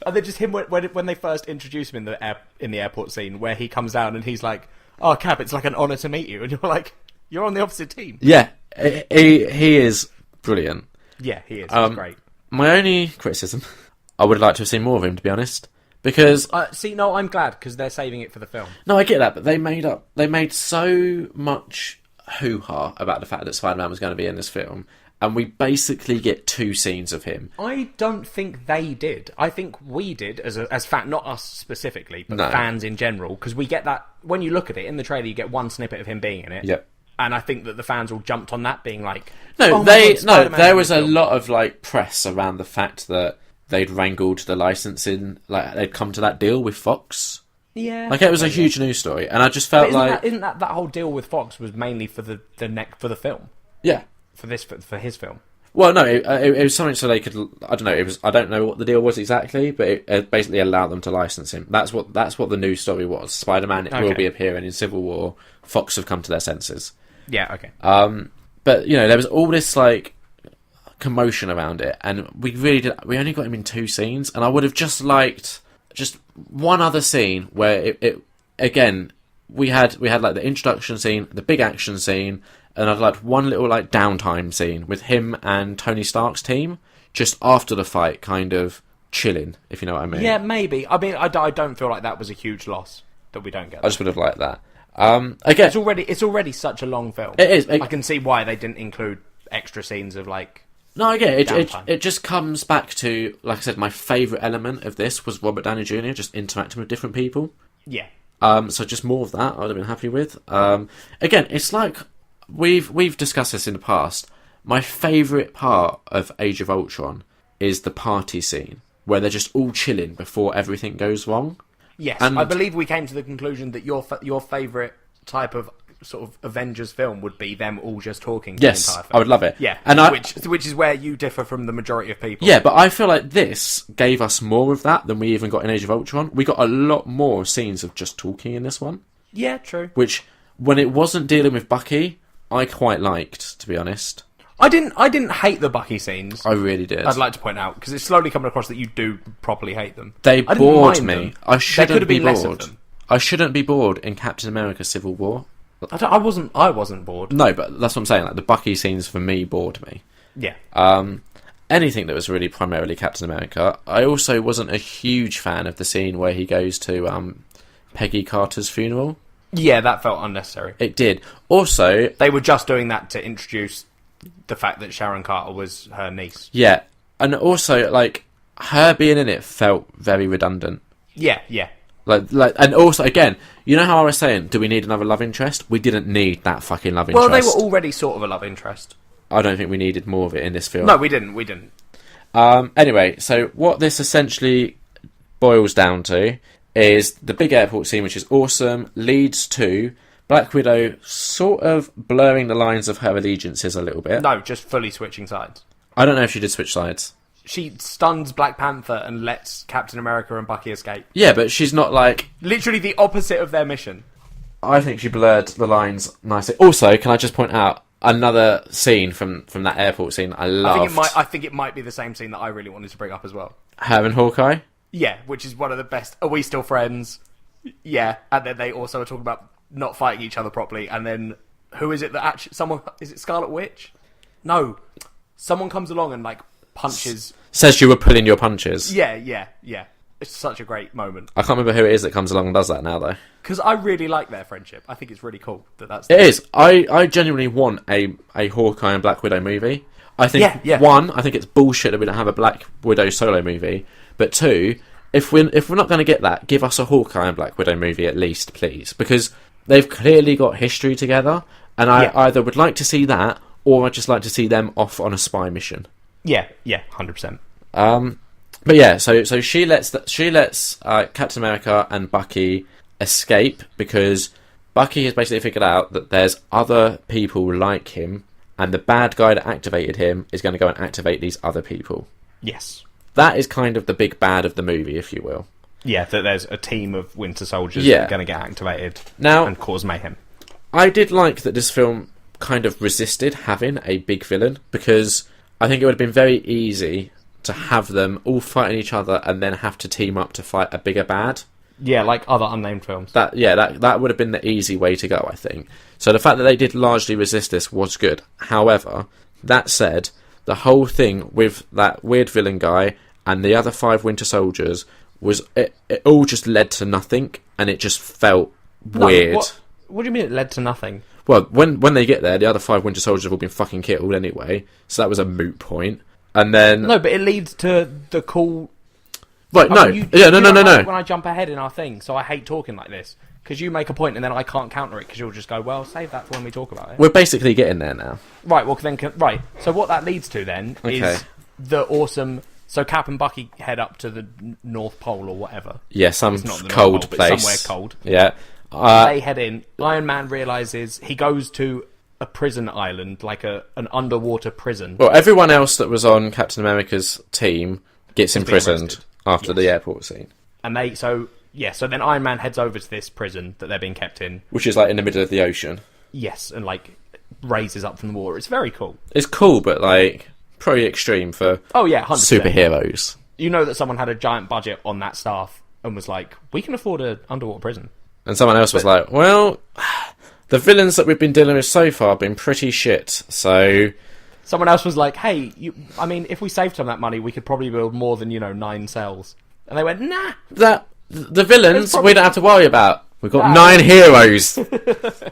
And then just him when they first introduce him in the airport scene where he comes down and he's like, "Oh, Cap, it's like an honour to meet you," and you're like, "You're on the opposite team." Yeah, he is brilliant. Yeah, he is. He's great. My only criticism, I would like to have seen more of him, to be honest, because I'm glad because they're saving it for the film. No, I get that, but they made so much hoo-ha about the fact that Spider-Man was going to be in this film. And we basically get 2 scenes of him. I don't think they did. I think we did, as fan, not us specifically, but fans in general, because we get that when you look at it in the trailer. You get one snippet of him being in it. Yep. And I think that the fans all jumped on that, being like, there was a lot of like press around the fact that they'd wrangled the licensing, like they'd come to that deal with Fox. Yeah, like it was a huge news story, and I just felt isn't that whole deal with Fox was mainly for the film? Yeah. For his film. Well, no, it was something so they could. I don't know. I don't know what the deal was exactly, but it basically allowed them to license him. That's what the news story was. Spider-Man will be appearing in Civil War. Fox have come to their senses. Yeah. Okay. But there was all this like commotion around it, and we we only got him in 2 scenes, and I would have just liked just one other scene where it again we had like the introduction scene, the big action scene. And I'd like one little like downtime scene with him and Tony Stark's team just after the fight, kind of chilling, if you know what I mean. Yeah, maybe. I mean, I don't feel like that was a huge loss that we don't get. I just would have liked that. Again, it's already such a long film. It is. I can see why they didn't include extra scenes of like. No, I get it. It just comes back to, like I said, my favourite element of this was Robert Downey Jr. just interacting with different people. Yeah. So just more of that, I would have been happy with. Again, it's like. We've discussed this in the past. My favourite part of Age of Ultron is the party scene where they're just all chilling before everything goes wrong. Yes, and I believe we came to the conclusion that your favourite type of sort of Avengers film would be them all just talking. Yes, the entire film. I would love it. Yeah, and which is where you differ from the majority of people. Yeah, but I feel like this gave us more of that than we even got in Age of Ultron. We got a lot more scenes of just talking in this one. Yeah, true. Which, when it wasn't dealing with Bucky, I quite liked, to be honest. I didn't hate the Bucky scenes. I really did. I'd like to point out, because it's slowly coming across that you do properly hate them. They I didn't bored mind me. them. I There shouldn't could have be been less of bored. them. I shouldn't be bored in Captain America: Civil War. I wasn't bored. No, but that's what I'm saying. Like the Bucky scenes for me bored me. Yeah. Anything that was really primarily Captain America. I also wasn't a huge fan of the scene where he goes to Peggy Carter's funeral. Yeah, that felt unnecessary. It did. Also, They were just doing that to introduce the fact that Sharon Carter was her niece. yeah, and also like her being in it felt very redundant. Yeah. And also again, you know how I was saying, do we need another love interest? We didn't need that fucking love Well, interest. they were already sort of a love interest. I don't think we needed more of it in this film. No, we didn't. Anyway, so what this essentially boils down to is the big airport scene, which is awesome, leads to Black Widow sort of blurring the lines of her allegiances a little bit. No, just fully switching sides. I don't know if she did switch sides. She stuns Black Panther and lets Captain America and Bucky escape. Yeah, but she's not like... Literally the opposite of their mission. I think she blurred the lines nicely. Also, can I just point out another scene from that airport scene I loved? I think it might be the same scene that I really wanted to bring up as well. Her and Hawkeye? Yeah, which is one of the best. Are we still friends? Yeah, and then they also are talking about not fighting each other properly. And then who is it that actually is it Scarlet Witch? No, someone comes along and like punches. Says you were pulling your punches. Yeah. It's such a great moment I can't remember who it is that comes along and does that now, though. because I really like their friendship. I think it's really cool that's. It is. I genuinely want a Hawkeye and Black Widow movie. I think one, I think it's bullshit that we don't have a Black Widow solo movie. But two, if we're not going to get that, give us a Hawkeye and Black Widow movie at least, please, because they've clearly got history together, and I either would like to see that or I'd just like to see them off on a spy mission. Yeah, 100%. But yeah, so she lets Captain America and Bucky escape because Bucky has basically figured out that there's other people like him, and the bad guy that activated him is going to go and activate these other people. Yes. That is kind of the big bad of the movie, if you will. Yeah, that there's a team of Winter Soldiers that are going to get activated now and cause mayhem. I did like that this film kind of resisted having a big villain, because I think it would have been very easy to have them all fighting each other and then have to team up to fight a bigger bad. Yeah, like other unnamed films. That would have been the easy way to go, I think. So the fact that they did largely resist this was good. However, that said, the whole thing with that weird villain guy and the other 5 Winter Soldiers was it all just led to nothing, and it just felt weird. What do you mean it led to nothing? Well, when they get there, the other 5 Winter Soldiers have all been fucking killed anyway, so that was a moot point. And then No, but it leads to the cool. Right, no. No. When I jump ahead in our thing, so I hate talking like this. Because you make a point and then I can't counter it because you'll just go, well, save that for when we talk about it. We're basically getting there now. Right, well, then, right. So what that leads to then is the awesome... So Cap and Bucky head up to the North Pole or whatever. Yeah, some It's not the North cold Pole, but place. somewhere cold. Yeah. They head in. Iron Man realises he goes to a prison island, like an underwater prison. Well, everyone else that was on Captain America's team gets imprisoned after the airport scene. And so then Iron Man heads over to this prison that they're being kept in. Which is like in the middle of the ocean. Yes, and like raises up from the water. It's very cool. It's cool, but like pretty extreme for 100%. Superheroes. You know that someone had a giant budget on that staff and was like, we can afford an underwater prison. And someone else was like, well, the villains that we've been dealing with so far have been pretty shit, so... Someone else was like, hey, if we saved some of that money, we could probably build more than, 9 cells. And they went, nah. The villains, we don't have to worry about. We've got 9 heroes.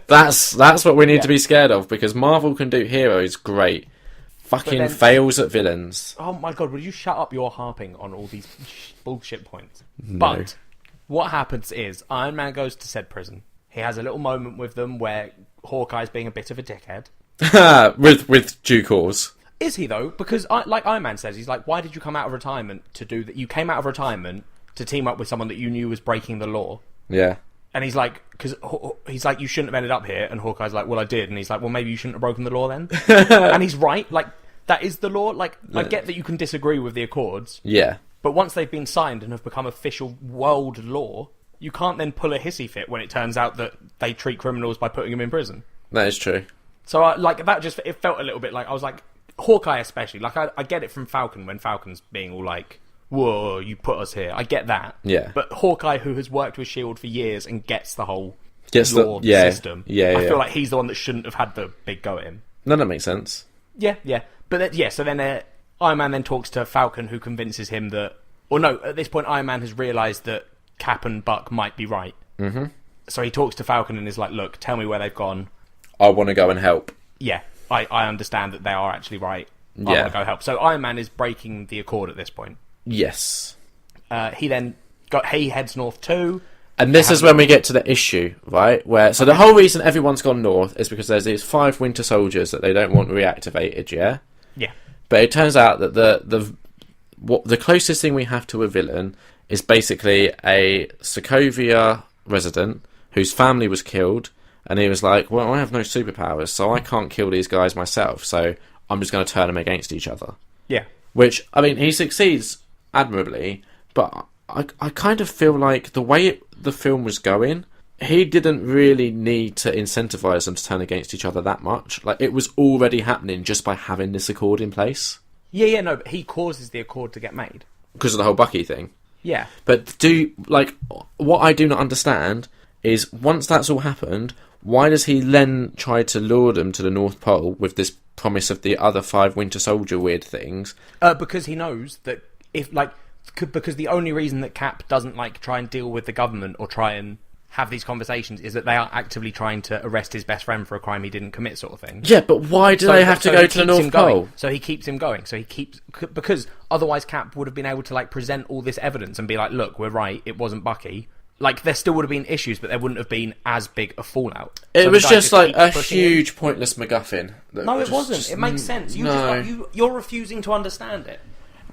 That's what we need to be scared of, because Marvel can do heroes great. Fucking fails at villains. Oh my god, will you shut up your harping on all these bullshit points? No. But what happens is, Iron Man goes to said prison. He has a little moment with them where Hawkeye's being a bit of a dickhead. with due cause. Is he though? Because like Iron Man says, he's like, why did you come out of retirement to do that? You came out of retirement to team up with someone that you knew was breaking the law. Yeah. And he's like, because he's like, you shouldn't have ended up here. And Hawkeye's like, well, I did. And he's like, well, maybe you shouldn't have broken the law then. And he's right. Like, that is the law. Like, I get that you can disagree with the Accords. Yeah. But once they've been signed and have become official world law, you can't then pull a hissy fit when it turns out that they treat criminals by putting them in prison. That is true. So, it felt a little bit like, I was like, Hawkeye especially. Like, I get it from Falcon when Falcon's being all like, whoa, you put us here. I get that. Yeah. But Hawkeye, who has worked with S.H.I.E.L.D. for years and gets the whole law system, I feel like he's the one that shouldn't have had the big go at him. No, that makes sense. Yeah. But so then Iron Man then talks to Falcon, who convinces him that... Or no, at this point, Iron Man has realised that Cap and Buck might be right. Mm-hmm. So he talks to Falcon and is like, look, tell me where they've gone. I want to go and help. Yeah, I understand that they are actually right. I want to go help. So Iron Man is breaking the Accord at this point. Yes. He heads north too. And this is when we get to the issue, right? So the whole reason everyone's gone north is because there's these 5 Winter Soldiers that they don't want reactivated, yeah? Yeah. But it turns out that the closest thing we have to a villain is basically a Sokovia resident whose family was killed, and he was like, well, I have no superpowers, so I can't kill these guys myself, so I'm just going to turn them against each other. Yeah. Which, I mean, he succeeds admirably, but I kind of feel like the way the film was going, he didn't really need to incentivize them to turn against each other that much. Like, it was already happening just by having this Accord in place. Yeah, no, but he causes the Accord to get made. Because of the whole Bucky thing. Yeah. But what I do not understand is, once that's all happened, why does he then try to lure them to the North Pole with this promise of the other 5 Winter Soldier weird things? Because he knows that because the only reason that Cap doesn't try and deal with the government or try and have these conversations is that they are actively trying to arrest his best friend for a crime he didn't commit, sort of thing. Yeah, but why do they have to go to the North Pole? So he keeps him going. Because otherwise Cap would have been able to present all this evidence and be like, look, we're right, it wasn't Bucky. There still would have been issues, but there wouldn't have been as big a fallout. It was just a huge pointless MacGuffin. No, it wasn't. It makes sense. You're refusing to understand it.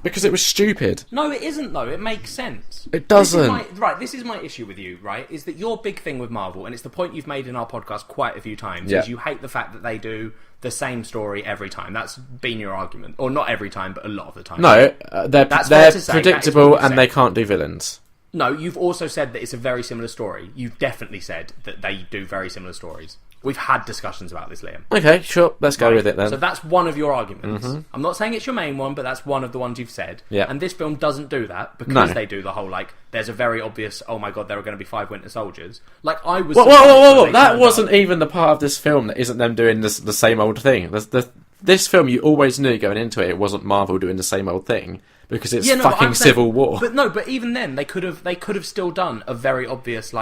Because it was stupid. No, it isn't, though. It makes sense. It doesn't. This is my issue with you, right? Is that your big thing with Marvel, and it's the point you've made in our podcast quite a few times, is you hate the fact that they do the same story every time. That's been your argument. Or not every time, but a lot of the time. No, they're predictable and they can't do villains. No, you've also said that it's a very similar story. You've definitely said that they do very similar stories. We've had discussions about this, Liam. Okay, sure. Let's go with it then. So that's one of your arguments. Mm-hmm. I'm not saying it's your main one, but that's one of the ones you've said. Yeah. And this film doesn't do that because they do the whole, there's a very obvious, oh my god, there are going to be 5 Winter Soldiers. I was... Whoa. That wasn't even the part of this film that isn't them doing the same old thing. This film, you always knew going into it wasn't Marvel doing the same old thing. Because it's fucking Civil War. But even then, they could have still done a very obvious,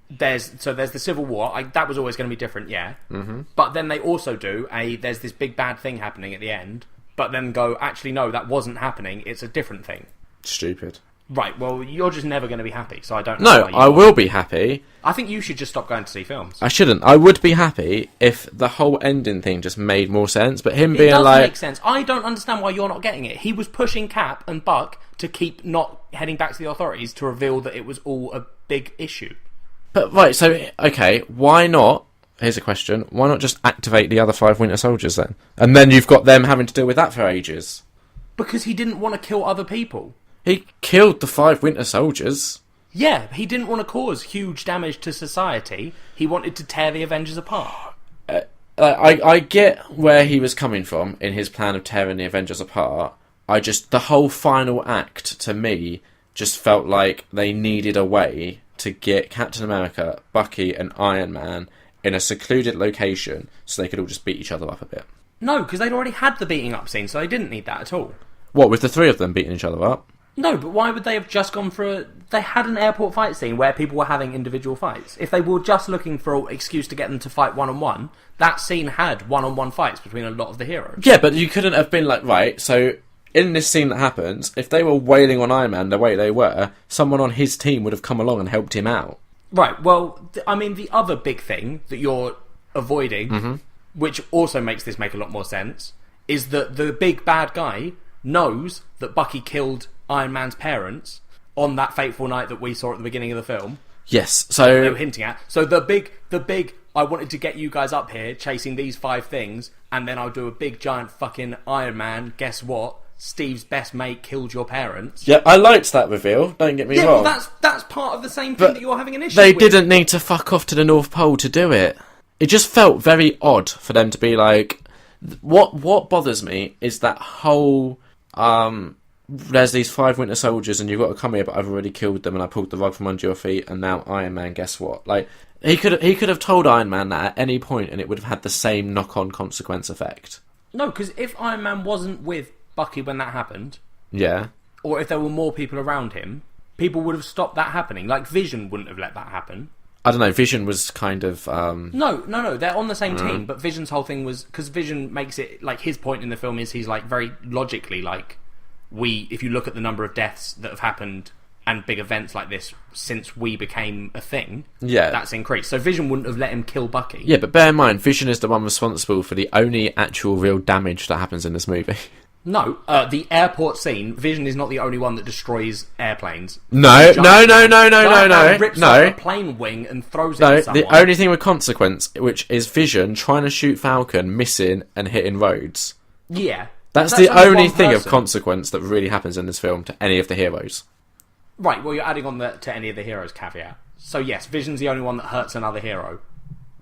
there's the Civil War. That was always going to be different, yeah. Mm-hmm. But then they also do there's this big bad thing happening at the end, but then go, actually, no, that wasn't happening. It's a different thing. Stupid. Right, well, you're just never going to be happy, so I don't know. No, I will be happy. I think you should just stop going to see films. I shouldn't. I would be happy if the whole ending thing just made more sense, but him being it does make sense. I don't understand why you're not getting it. He was pushing Cap and Buck to keep not heading back to the authorities to reveal that it was all a big issue. But, right, so, okay, why not, here's a question, why not just activate the other 5 Winter Soldiers then? And then you've got them having to deal with that for ages. Because he didn't want to kill other people. He killed the 5 Winter Soldiers. Yeah, he didn't want to cause huge damage to society. He wanted to tear the Avengers apart. I get where he was coming from in his plan of tearing the Avengers apart. The whole final act, to me, just felt like they needed a way to get Captain America, Bucky, and Iron Man in a secluded location so they could all just beat each other up a bit. No, because they'd already had the beating up scene, so they didn't need that at all. What, with the 3 of them beating each other up? No, but why would they have just gone for They had an airport fight scene where people were having individual fights. If they were just looking for an excuse to get them to fight one-on-one, that scene had one-on-one fights between a lot of the heroes. Yeah, but you couldn't have been right, so in this scene that happens, if they were wailing on Iron Man the way they were, someone on his team would have come along and helped him out. Right, well, the other big thing that you're avoiding, which also makes this make a lot more sense, is that the big bad guy knows that Bucky killed Iron Man's parents on that fateful night that we saw at the beginning of the film. Yes. They So were hinting at. So the big. I wanted to get you guys up here chasing these 5 things, and then I'll do a big giant fucking Iron Man. Guess what? Steve's best mate killed your parents. yeah, I liked that reveal. Don't get me Yeah, wrong. well, that's part of the same thing But that you're having an issue they with. didn't need to fuck off to the North Pole to do it. It just felt very odd for them to be like. What bothers me is that whole. There's these 5 Winter Soldiers, and you've got to come here, but I've already killed them, and I pulled the rug from under your feet, and now Iron Man. Guess what? Like he could have told Iron Man that at any point, and it would have had the same knock-on consequence effect. No, because if Iron Man wasn't with Bucky when that happened, Yeah. or if there were more people around him, people would have stopped that happening. Like Vision wouldn't have let that happen. I don't know. Vision was kind of. No. They're on the same Mm. team, but Vision's whole thing was because Vision makes it like his point in the film is he's like very logically like if you look at the number of deaths that have happened and big events like this since we became a thing, Yeah. that's increased. So Vision wouldn't have let him kill Bucky. Yeah, but bear in mind, Vision is the one responsible for the only actual real damage that happens in this movie. No, the airport scene. Vision is not the only one that destroys airplanes. No, Giant no. rips off a plane wing and throws it No, at someone. the only thing with consequence, which is Vision trying to shoot Falcon, missing and hitting Rhodes. Yeah. That's the only one thing of person. consequence that really happens in this film to any of the heroes. Right, well, you're adding on to any of the heroes' caveat. So, yes, Vision's the only one that hurts another hero.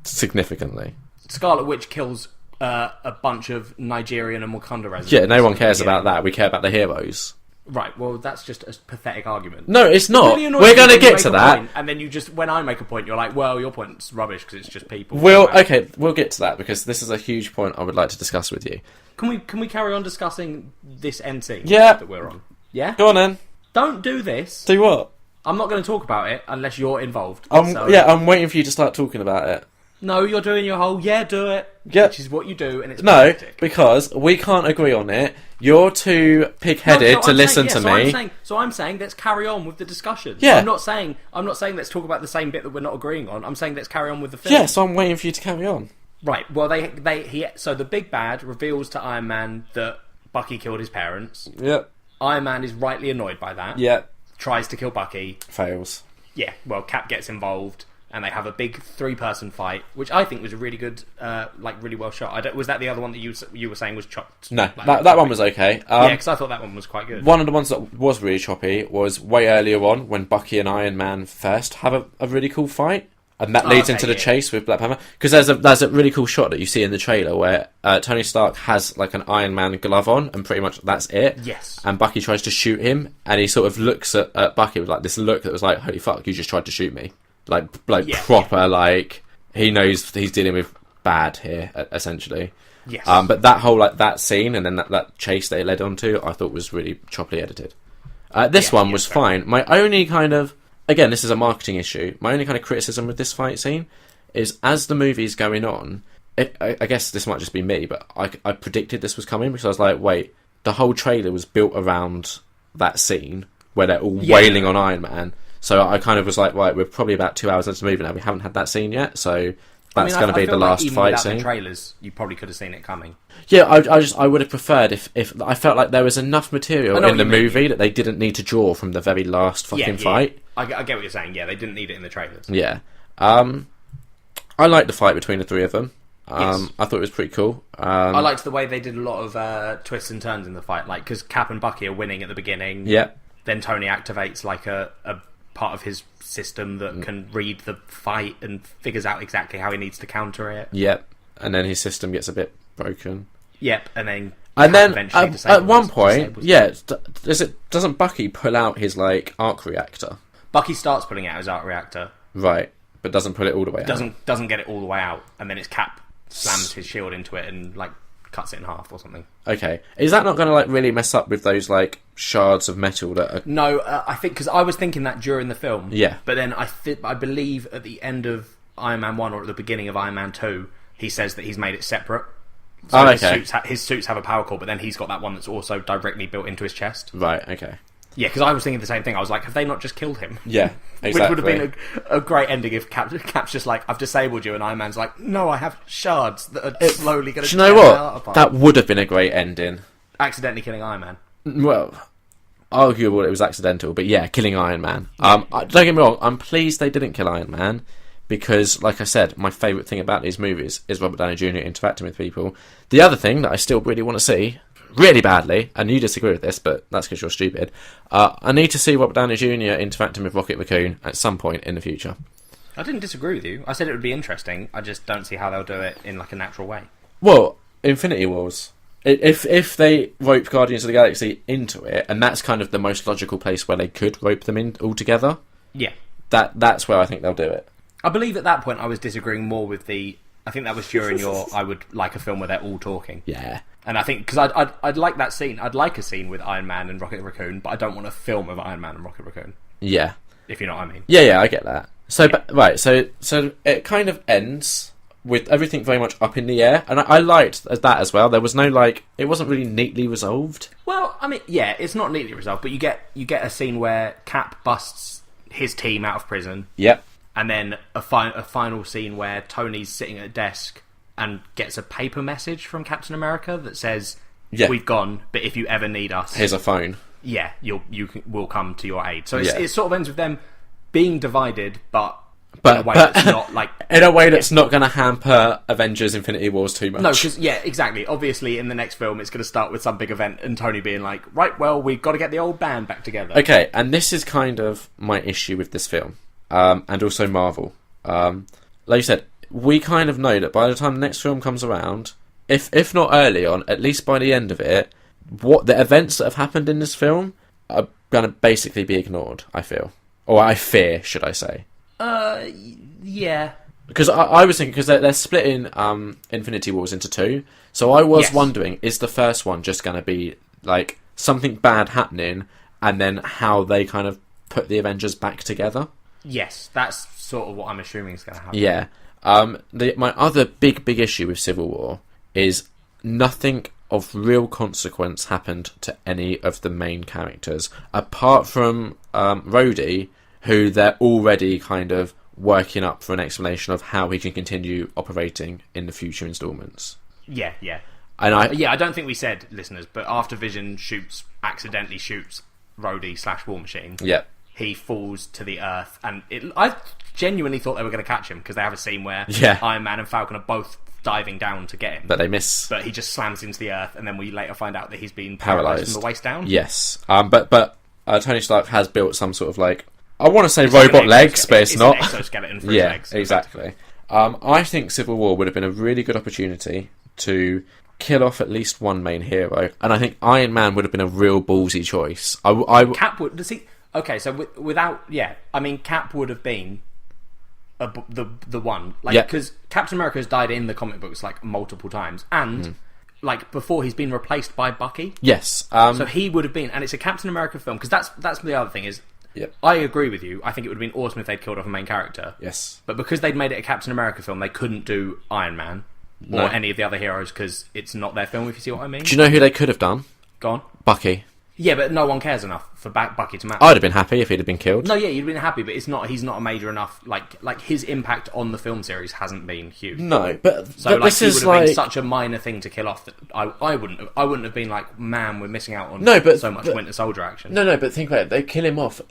Significantly. Scarlet Witch kills a bunch of Nigerian and Wakanda residents. Yeah, no one cares Yeah. about that. We care about the heroes. Right, well, that's just a pathetic argument. No, it's not. Really annoys We're me going to when you get make to a that. point, and then you just, when I make a point, you're like, well, your point's rubbish because it's just people. Okay, we'll get to that because this is a huge point I would like to discuss with you. Can we carry on discussing this end scene Yeah. that we're on? Yeah? Go on then. Don't do this. Do what? I'm not going to talk about it unless you're involved. Yeah, I'm waiting for you to start talking about it. No, you're doing your whole, do it. Yeah. Which is what you do, and it's No, pathetic. because we can't agree on it. You're too pig-headed No, to listen to me. So I'm saying let's carry on with the discussion. Yeah. I'm not saying let's talk about the same bit that we're not agreeing on. I'm saying let's carry on with the film. Yeah, so I'm waiting for you to carry on. Right. Well, so the big bad reveals to Iron Man that Bucky killed his parents. Yep. Iron Man is rightly annoyed by that. Yep. Tries to kill Bucky. Fails. Yeah. Well, Cap gets involved. And they have a big 3-person fight, which I think was a really good, really well shot. Was that the other one that you were saying was chopped? No, that one was okay. Yeah, because I thought that one was quite good. One of the ones that was really choppy was way earlier on when Bucky and Iron Man first have a really cool fight. And that leads into the chase with Black Panther. Because there's a really cool shot that you see in the trailer where Tony Stark has like an Iron Man glove on and pretty much that's it. Yes. And Bucky tries to shoot him and he sort of looks at Bucky with like this look that was like, holy fuck, you just tried to shoot me. Like he knows he's dealing with bad here, essentially. Yes. But that whole that scene and then that chase they led onto, I thought was really choppily edited. This one was fine. My only kind of, again, this is a marketing issue. My only kind of criticism with this fight scene is as the movie's going on. I guess this might just be me, but I predicted this was coming because I was like, wait, the whole trailer was built around that scene where they're all wailing on Iron Man. So I kind of was like, right, we're probably about 2 hours into the movie now. We haven't had that scene yet, so that's going to be the last fight scene. The trailers, you probably could have seen it coming. Yeah, I would have preferred if I felt like there was enough material in the movie that they didn't need to draw from the very last fucking fight. I get what you're saying. Yeah, they didn't need it in the trailers. Yeah, I liked the fight between the three of them. Yes. I thought it was pretty cool. I liked the way they did a lot of twists and turns in the fight, like because Cap and Bucky are winning at the beginning. Yeah. Then Tony activates like a part of his system that can read the fight and figures out exactly how he needs to counter it. Yep. And then his system gets a bit broken. Yep. And then at one point, doesn't Bucky pull out his like arc reactor? Bucky starts pulling out his arc reactor. Right. But doesn't pull it all the way out. Doesn't get it all the way out, and then it's Cap slams his shield into it and like cuts it in half or something. Okay, is that not going to like really mess up with those like shards of metal that are... No, I think because I was thinking that during the film. Yeah. But then I believe at the end of Iron Man 1 or at the beginning of Iron Man 2, he says that he's made it separate. So his suits have a power core, but then he's got that one that's also directly built into his chest. Right. Okay. Yeah, because I was thinking the same thing. I was like, have they not just killed him? Yeah, exactly. Which would have been a great ending if Cap's just like, I've disabled you, and Iron Man's like, no, I have shards that are slowly going to tear my heart apart. That would have been a great ending. Accidentally killing Iron Man. Well, arguable it was accidental, but yeah, killing Iron Man. Don't get me wrong, I'm pleased they didn't kill Iron Man, because, like I said, my favourite thing about these movies is Robert Downey Jr. interacting with people. The other thing that I still really want to see, really badly, and you disagree with this, but that's because you're stupid, I need to see Robert Downey Jr. interacting with Rocket Raccoon at some point in the future. I didn't disagree with you. I said it would be interesting. I just don't see how they'll do it in like a natural way. Well, Infinity Wars. If they rope Guardians of the Galaxy into it, and that's kind of the most logical place where they could rope them in all together, yeah, that's where I think they'll do it. I believe at that point I was disagreeing more with the... I think that was during your... I would like a film where they're all talking. Yeah. And I think... Because I'd like that scene. I'd like a scene with Iron Man and Rocket Raccoon, but I don't want a film of Iron Man and Rocket Raccoon. Yeah. If you know what I mean. Yeah, I get that. So, right, so it kind of ends with everything very much up in the air, and I liked that as well. There was no, like... It wasn't really neatly resolved. Well, I mean, yeah, it's not neatly resolved, but you get a scene where Cap busts his team out of prison. Yep. And then a final scene where Tony's sitting at a desk and gets a paper message from Captain America that says, "We've gone, but if you ever need us, here's a phone." Yeah, we'll come to your aid. So it sort of ends with them being divided, but in a way that's not like in a way that's not going to hamper Avengers: Infinity Wars too much. No, because exactly. Obviously, in the next film, it's going to start with some big event and Tony being like, "Right, well, we've got to get the old band back together." Okay, and this is kind of my issue with this film. And also Marvel. Like you said, we kind of know that by the time the next film comes around, if not early on, at least by the end of it, what the events that have happened in this film are going to basically be ignored, I feel. Or I fear, should I say. Yeah. Because I was thinking, because they're splitting Infinity Wars into two, so I was wondering, is the first one just going to be, like, something bad happening, and then how they kind of put the Avengers back together? Yes, that's sort of what I'm assuming is going to happen. Yeah. My other big issue with Civil War is nothing of real consequence happened to any of the main characters, apart from Rhodey, who they're already kind of working up for an explanation of how he can continue operating in the future installments. Yeah. And I don't think we said, listeners, but after Vision accidentally shoots Rhodey / War Machine. Yeah. He falls to the earth, and I genuinely thought they were going to catch him, because they have a scene where Iron Man and Falcon are both diving down to get him. But they miss. But he just slams into the earth, and then we later find out that he's been paralysed from the waist down. Yes. But Tony Stark has built some sort of, like, I want to say robot legs, but it's not. An exoskeleton for his legs. Exactly. I think Civil War would have been a really good opportunity to kill off at least one main hero, and I think Iron Man would have been a real ballsy choice. Cap would... Okay, so without... Yeah, I mean, Cap would have been the one. Because Captain America has died in the comic books, like, multiple times. And, like, before he's been replaced by Bucky. Yes. So he would have been... And it's a Captain America film, because that's the other thing is... Yep. I agree with you. I think it would have been awesome if they'd killed off a main character. Yes. But because they'd made it a Captain America film, they couldn't do Iron Man or any of the other heroes, because it's not their film, if you see what I mean. Do you know who they could have done? Go on. Bucky. Yeah, but no one cares enough for Bucky to matter. I'd have been happy if he'd have been killed. No, yeah, you'd have been happy, but he's not a major enough... Like his impact on the film series hasn't been huge. No, but this is would have been such a minor thing to kill off that I wouldn't have been like, man, we're missing out on so much Winter Soldier action. No, but think about it. They kill him off.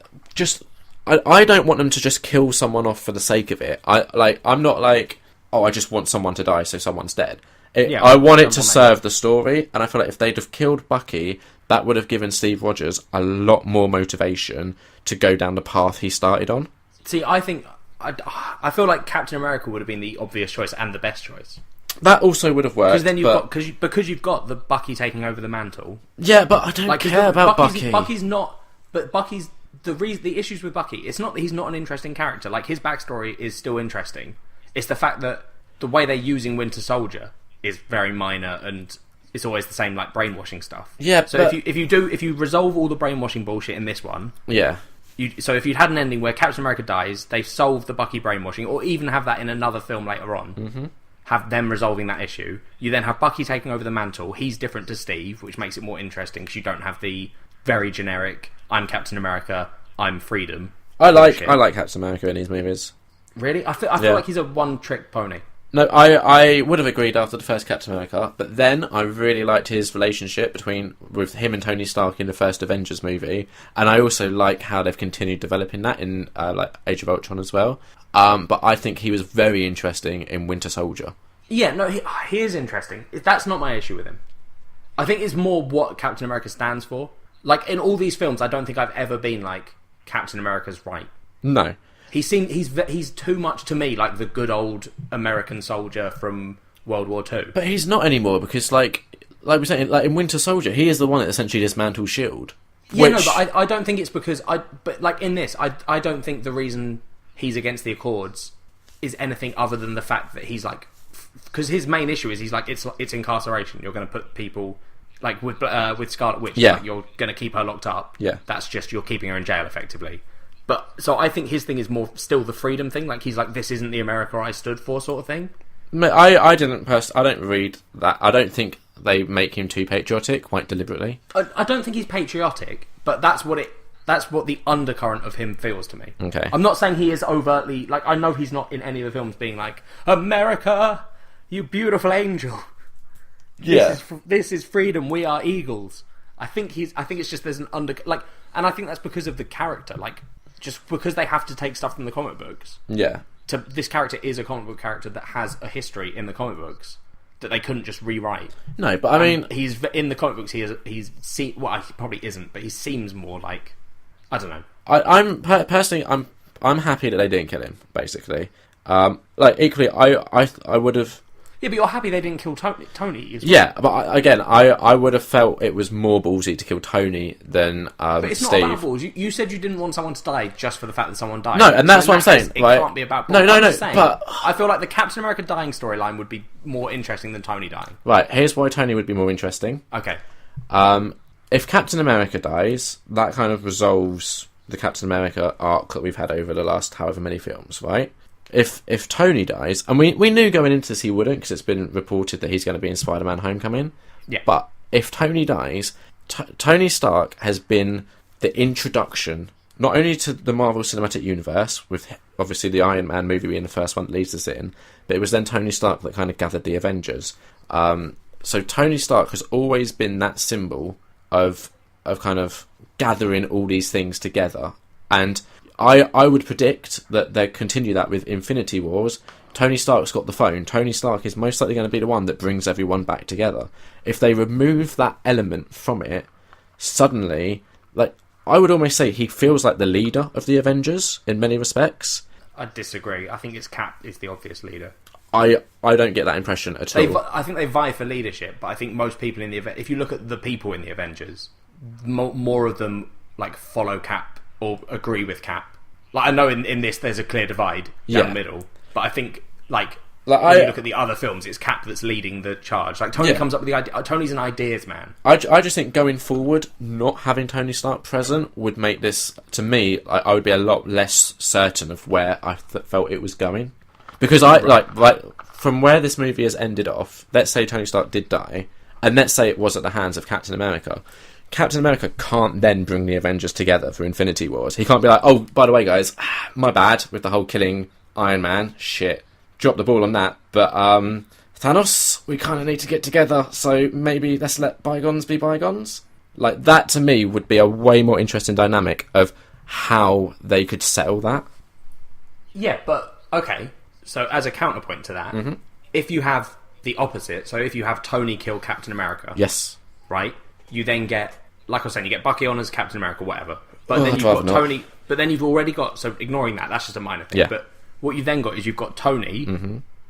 I don't want them to just kill someone off for the sake of it. I'm not like, oh, I just want someone to die so someone's dead. I want it to serve the story, and I feel like if they'd have killed Bucky, that would have given Steve Rogers a lot more motivation to go down the path he started on. See, I think... I feel like Captain America would have been the obvious choice and the best choice. That also would have worked. Because then because you've got the Bucky taking over the mantle. Yeah, but I don't care about Bucky. Bucky's not... But Bucky's... The issues with Bucky, it's not that he's not an interesting character. Like, his backstory is still interesting. It's the fact that the way they're using Winter Soldier is very minor, and it's always the same, like, brainwashing stuff. Yeah. So if you resolve all the brainwashing bullshit in this one, so if you'd had an ending where Captain America dies, they've solved the Bucky brainwashing, or even have that in another film later on, have them resolving that issue. You then have Bucky taking over the mantle. He's different to Steve, which makes it more interesting because you don't have the very generic, I'm Captain America, I'm freedom. I like Captain America in these movies. Really? I feel like he's a one-trick pony. No, I would have agreed after the first Captain America, but then I really liked his relationship with him and Tony Stark in the first Avengers movie, and I also like how they've continued developing that in like Age of Ultron as well. But I think he was very interesting in Winter Soldier. Yeah, no, he is interesting. That's not my issue with him. I think it's more what Captain America stands for. Like, in all these films, I don't think I've ever been like, Captain America's right. No. He's too much to me like the good old American soldier from World War II. But he's not anymore, because like we're saying, like in Winter Soldier, he is the one that essentially dismantles S.H.I.E.L.D. Yeah, no, but I don't think it's because... But like in this, I don't think the reason he's against the Accords is anything other than the fact that he's like... Because his main issue is he's like, it's incarceration. You're going to put people... Like with Scarlet Witch, yeah. Like you're going to keep her locked up. Yeah. That's just, you're keeping her in jail effectively. But so I think his thing is more still the freedom thing. Like he's like, this isn't the America I stood for, sort of thing. I don't read that. I don't think they make him too patriotic quite deliberately. I don't think he's patriotic, but that's what the undercurrent of him feels to me. Okay. I'm not saying he is overtly like, I know he's not in any of the films being like, America, you beautiful angel. Yeah. This is freedom. We are eagles. I think it's just there's an and I think that's because of the character. Like, just because they have to take stuff from the comic books. Yeah. This character is a comic book character that has a history in the comic books that they couldn't just rewrite. No, but I mean, he's in the comic books. He probably isn't, but he seems more like, I don't know. I'm personally, I'm happy that they didn't kill him. Basically, like equally, I would have. Yeah, but you're happy they didn't kill Tony. Yeah, but I would have felt it was more ballsy to kill Tony than But it's Steve. not about balls. You said you didn't want someone to die just for the fact that someone died. No, and that's what I'm saying. It right? can't be about balls. No, but I feel like the Captain America dying storyline would be more interesting than Tony dying. Right, here's why Tony would be more interesting. Okay. If Captain America dies, that kind of resolves the Captain America arc that we've had over the last however many films, right? If Tony dies, and we knew going into this he wouldn't, because it's been reported that he's going to be in Spider-Man Homecoming. Yeah. But if Tony dies, Tony Stark has been the introduction, not only to the Marvel Cinematic Universe, with obviously the Iron Man movie being the first one that leads us in, but it was then Tony Stark that kind of gathered the Avengers. So Tony Stark has always been that symbol of kind of gathering all these things together. And I would predict that they'll continue that with Infinity Wars. Tony Stark's got the phone. Tony Stark is most likely going to be the one that brings everyone back together. If they remove that element from it, suddenly, like, I would almost say he feels like the leader of the Avengers in many respects. I disagree. I think it's Cap is the obvious leader. I don't get that impression at all. I think they vie for leadership, but I think most people in the if you look at the people in the Avengers, more of them like follow Cap or agree with Cap. Like, I know in this there's a clear divide down the middle, but I think when you look at the other films, it's Cap that's leading the charge. Like, Tony comes up with the idea. Tony's an ideas man. I just think going forward, not having Tony Stark present would make this, to me, I would be a lot less certain of where I felt it was going. Because like from where this movie has ended off, let's say Tony Stark did die, and let's say it was at the hands of Captain America. Captain America can't then bring the Avengers together for Infinity Wars. He can't be like, oh, by the way, guys, my bad with the whole killing Iron Man. Shit. Dropped the ball on that. But, Thanos, we kind of need to get together, so maybe let's let bygones be bygones. Like, that to me would be a way more interesting dynamic of how they could settle that. Yeah, but, okay. So, as a counterpoint to that, if you have the opposite, so if you have Tony kill Captain America... Yes. Right? You then get, like I was saying, you get Bucky on as Captain America, whatever. But then you've got Tony... But then you've already got... So, ignoring that, that's just a minor thing. Yeah. But what you've then got is you've got Tony,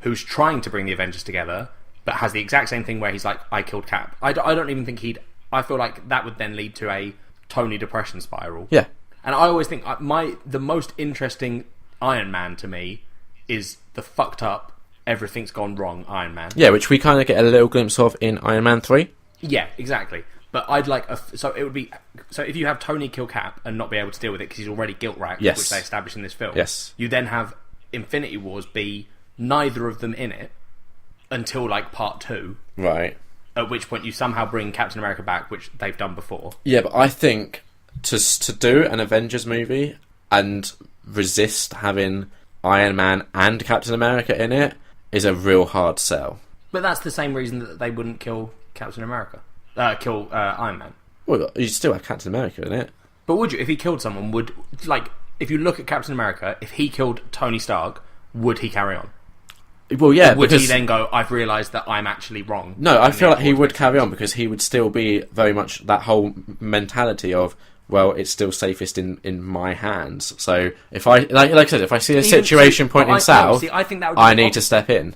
who's trying to bring the Avengers together, but has the exact same thing where he's like, I killed Cap. I don't even think he'd... I feel like that would then lead to a Tony depression spiral. Yeah. And I always think the most interesting Iron Man to me is the fucked up, everything's gone wrong Iron Man. Yeah, which we kind of get a little glimpse of in Iron Man 3. Yeah, exactly. But I'd like so if you have Tony kill Cap and not be able to deal with it because he's already guilt racked, which they establish in this film. Yes. You then have Infinity Wars be neither of them in it until like part 2. Right. At which point you somehow bring Captain America back, which they've done before. Yeah, but I think to do an Avengers movie and resist having Iron Man and Captain America in it is a real hard sell. But that's the same reason that they wouldn't kill Captain America. Kill Iron Man. Well, you still have Captain America in it. But would you, if he killed someone, if you look at Captain America, if he killed Tony Stark, would he carry on? Well, yeah, Or would because he then go, I've realised that I'm actually wrong? no, I And feel like he therefore would it's carry on because he would still be very much that whole mentality of, well, it's still safest in my hands. So if I like I said, if I see a Even- situation pointing I south, think that would be I the need to step in.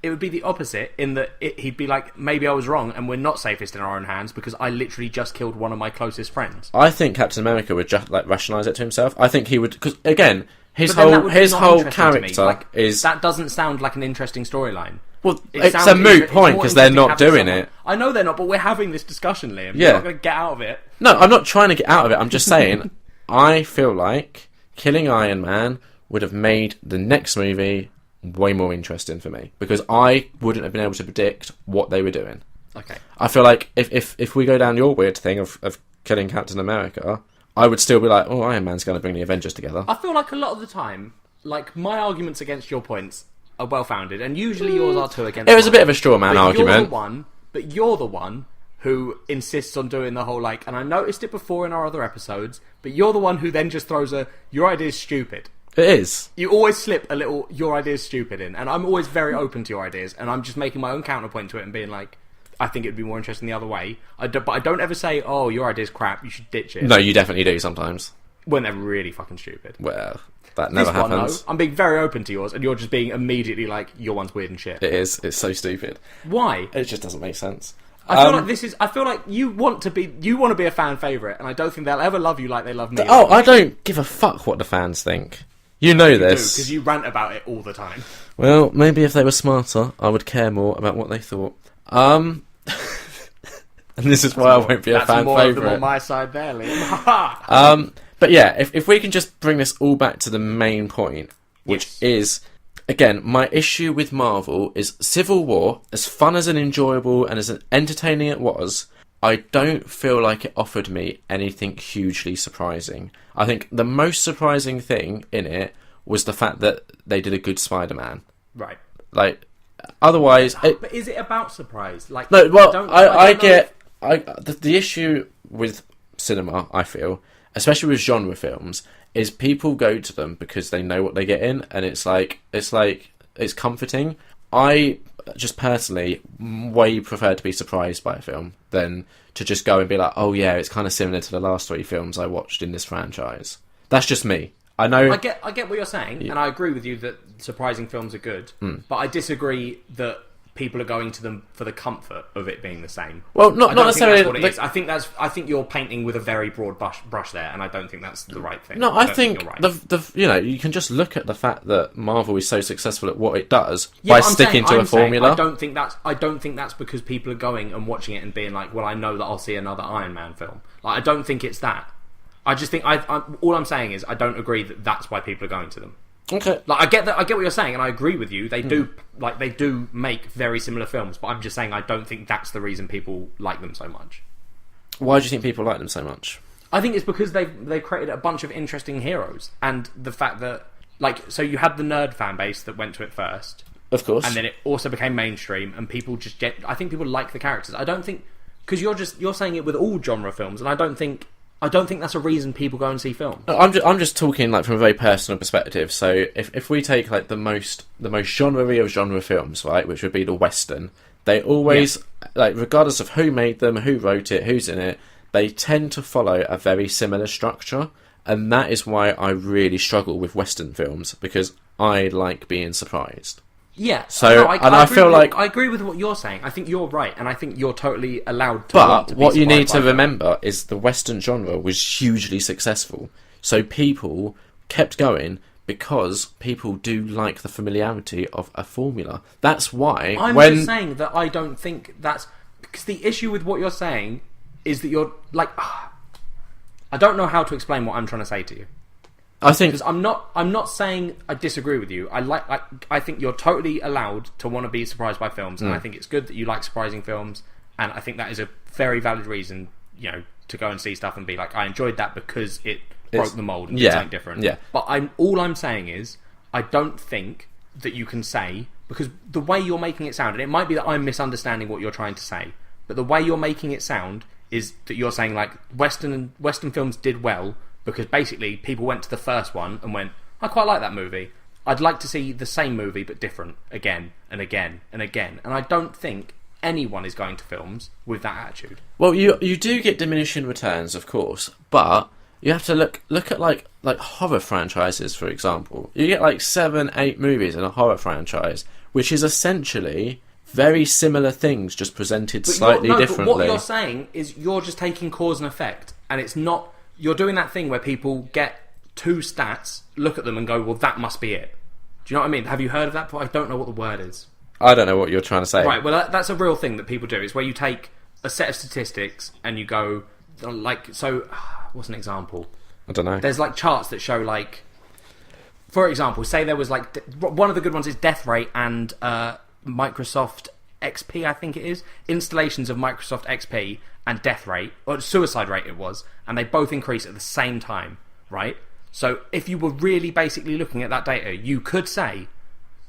It would be the opposite in that he'd be like, maybe I was wrong and we're not safest in our own hands because I literally just killed one of my closest friends. I think Captain America would just rationalise it to himself. I think he would, because again, his But then that whole would be his not whole interesting to me. character Like, is that doesn't sound like an interesting storyline. well, It it's a sounds moot it's point more because they're interesting not having doing someone- it. I know they're not, but we're having this discussion, Liam. Yeah. You're not going to get out of it. No, I'm not trying to get out of it. I'm just saying, I feel like killing Iron Man would have made the next movie way more interesting for me because I wouldn't have been able to predict what they were doing. Okay. I feel like if we go down your weird thing of killing Captain America, I would still be like, oh, Iron Man's going to bring the Avengers together. I feel like a lot of the time, like, my arguments against your points are well-founded, and usually yours are too against It was a mine. bit of a straw man But argument. You're the one who insists on doing the whole, like, and I noticed it before in our other episodes, but you're the one who then just throws your idea's stupid. It is. You always slip a little, your idea's stupid in, and I'm always very open to your ideas, and I'm just making my own counterpoint to it and being like, I think it would be more interesting the other way. But I don't ever say, oh, your idea's crap, you should ditch it. No, you definitely do sometimes. When they're really fucking stupid. Well, that This never one, though, happens. I'm being very open to yours, and you're just being immediately like, your one's weird and shit. It is. It's so stupid. Why? It just doesn't make sense. I feel like you want to be a fan favourite, and I don't think they'll ever love you like they love me. Oh, I don't give a fuck what the fans think. You know this. Because you rant about it all the time. Well, maybe if they were smarter, I would care more about what they thought. And this is why I won't be a That's fan more of them favourite. on my side there, Liam. But yeah, if we can just bring this all back to the main point, which Yes. is, again, my issue with Marvel is Civil War, as fun as and enjoyable and as entertaining it was, I don't feel like it offered me anything hugely surprising. I think the most surprising thing in it was the fact that they did a good Spider-Man. Right. Like, otherwise... But is it about surprise? Like, No, well, don't I know get... The issue with cinema, I feel, especially with genre films, is people go to them because they know what they get in, and it's comforting. I just personally way prefer to be surprised by a film than to just go and be like, oh yeah, it's kind of similar to the last 3 films I watched in this franchise. That's just me. I know. I get what you're saying, and I agree with you that surprising films are good, but I disagree that people are going to them for the comfort of it being the same. Well, not necessarily. Think that's what it is. I think you're painting with a very broad brush there, and I don't think that's the right thing. No, I don't think you're right. you can just look at the fact that Marvel is so successful at what it does Yeah, by but I'm sticking saying- to a formula. I don't think that's because people are going and watching it and being like, well, I know that I'll see another Iron Man film. Like, I don't think it's that. I just think all I'm saying is I don't agree that that's why people are going to them. Okay. Like, I get what you're saying, and I agree with you. They do make very similar films, but I'm just saying I don't think that's the reason people like them so much. Why do you think people like them so much? I think it's because they've created a bunch of interesting heroes, and the fact that, like, so you had the nerd fan base that went to it first, Of course. and then it also became mainstream, and people just I think people like the characters. I don't think, because you're saying it with all genre films, and I don't think that's a reason people go and see films. I'm just talking like from a very personal perspective. So if we take like the most genre-y of genre films, right, which would be the Western, they always like, regardless of who made them, who wrote it, who's in it, they tend to follow a very similar structure, and that is why I really struggle with Western films, because I like being surprised. Yeah. So, I agree feel with- like- I agree with what you're saying. I think you're right, and I think you're totally allowed to. want But to be what you need surprised to by them. remember is the Western genre was hugely successful. So people kept going because people do like the familiarity of a formula. That's why I'm just saying that I don't think that's because the issue with what you're saying is that you're like, I don't know how to explain what I'm trying to say to you. I think Because I'm not saying I disagree with you. I think you're totally allowed to want to be surprised by films, and I think it's good that you like surprising films, and I think that is a very valid reason, to go and see stuff and be like, I enjoyed that because it broke the mold and did something different. yeah. But all I'm saying is, I don't think that you can say because the way you're making it sound, and it might be that I'm misunderstanding what you're trying to say, but the way you're making it sound is that you're saying like Western films did well because basically people went to the first one and went, I quite like that movie. I'd like to see the same movie but different again and again and again. And I don't think anyone is going to films with that attitude. Well, you do get diminishing returns, of course, but you have to look at like horror franchises, for example. You get like 7, 8 movies in a horror franchise, which is essentially very similar things, just presented slightly differently. But what you're saying is you're just taking cause and effect, and it's not. You're doing that thing where people get 2 stats, look at them, and go, "Well, that must be it." Do you know what I mean? Have you heard of that? I don't know what the word is. I don't know what you're trying to say. Right. Well, that's a real thing that people do. It's where you take a set of statistics and you go, like, so. What's an example? I don't know. There's like charts that show like, for example, say there was like one of the good ones is death rate and Microsoft XP, I think it is, installations of Microsoft XP and death rate, or suicide rate it was, and they both increase at the same time, right? So if you were really basically looking at that data, you could say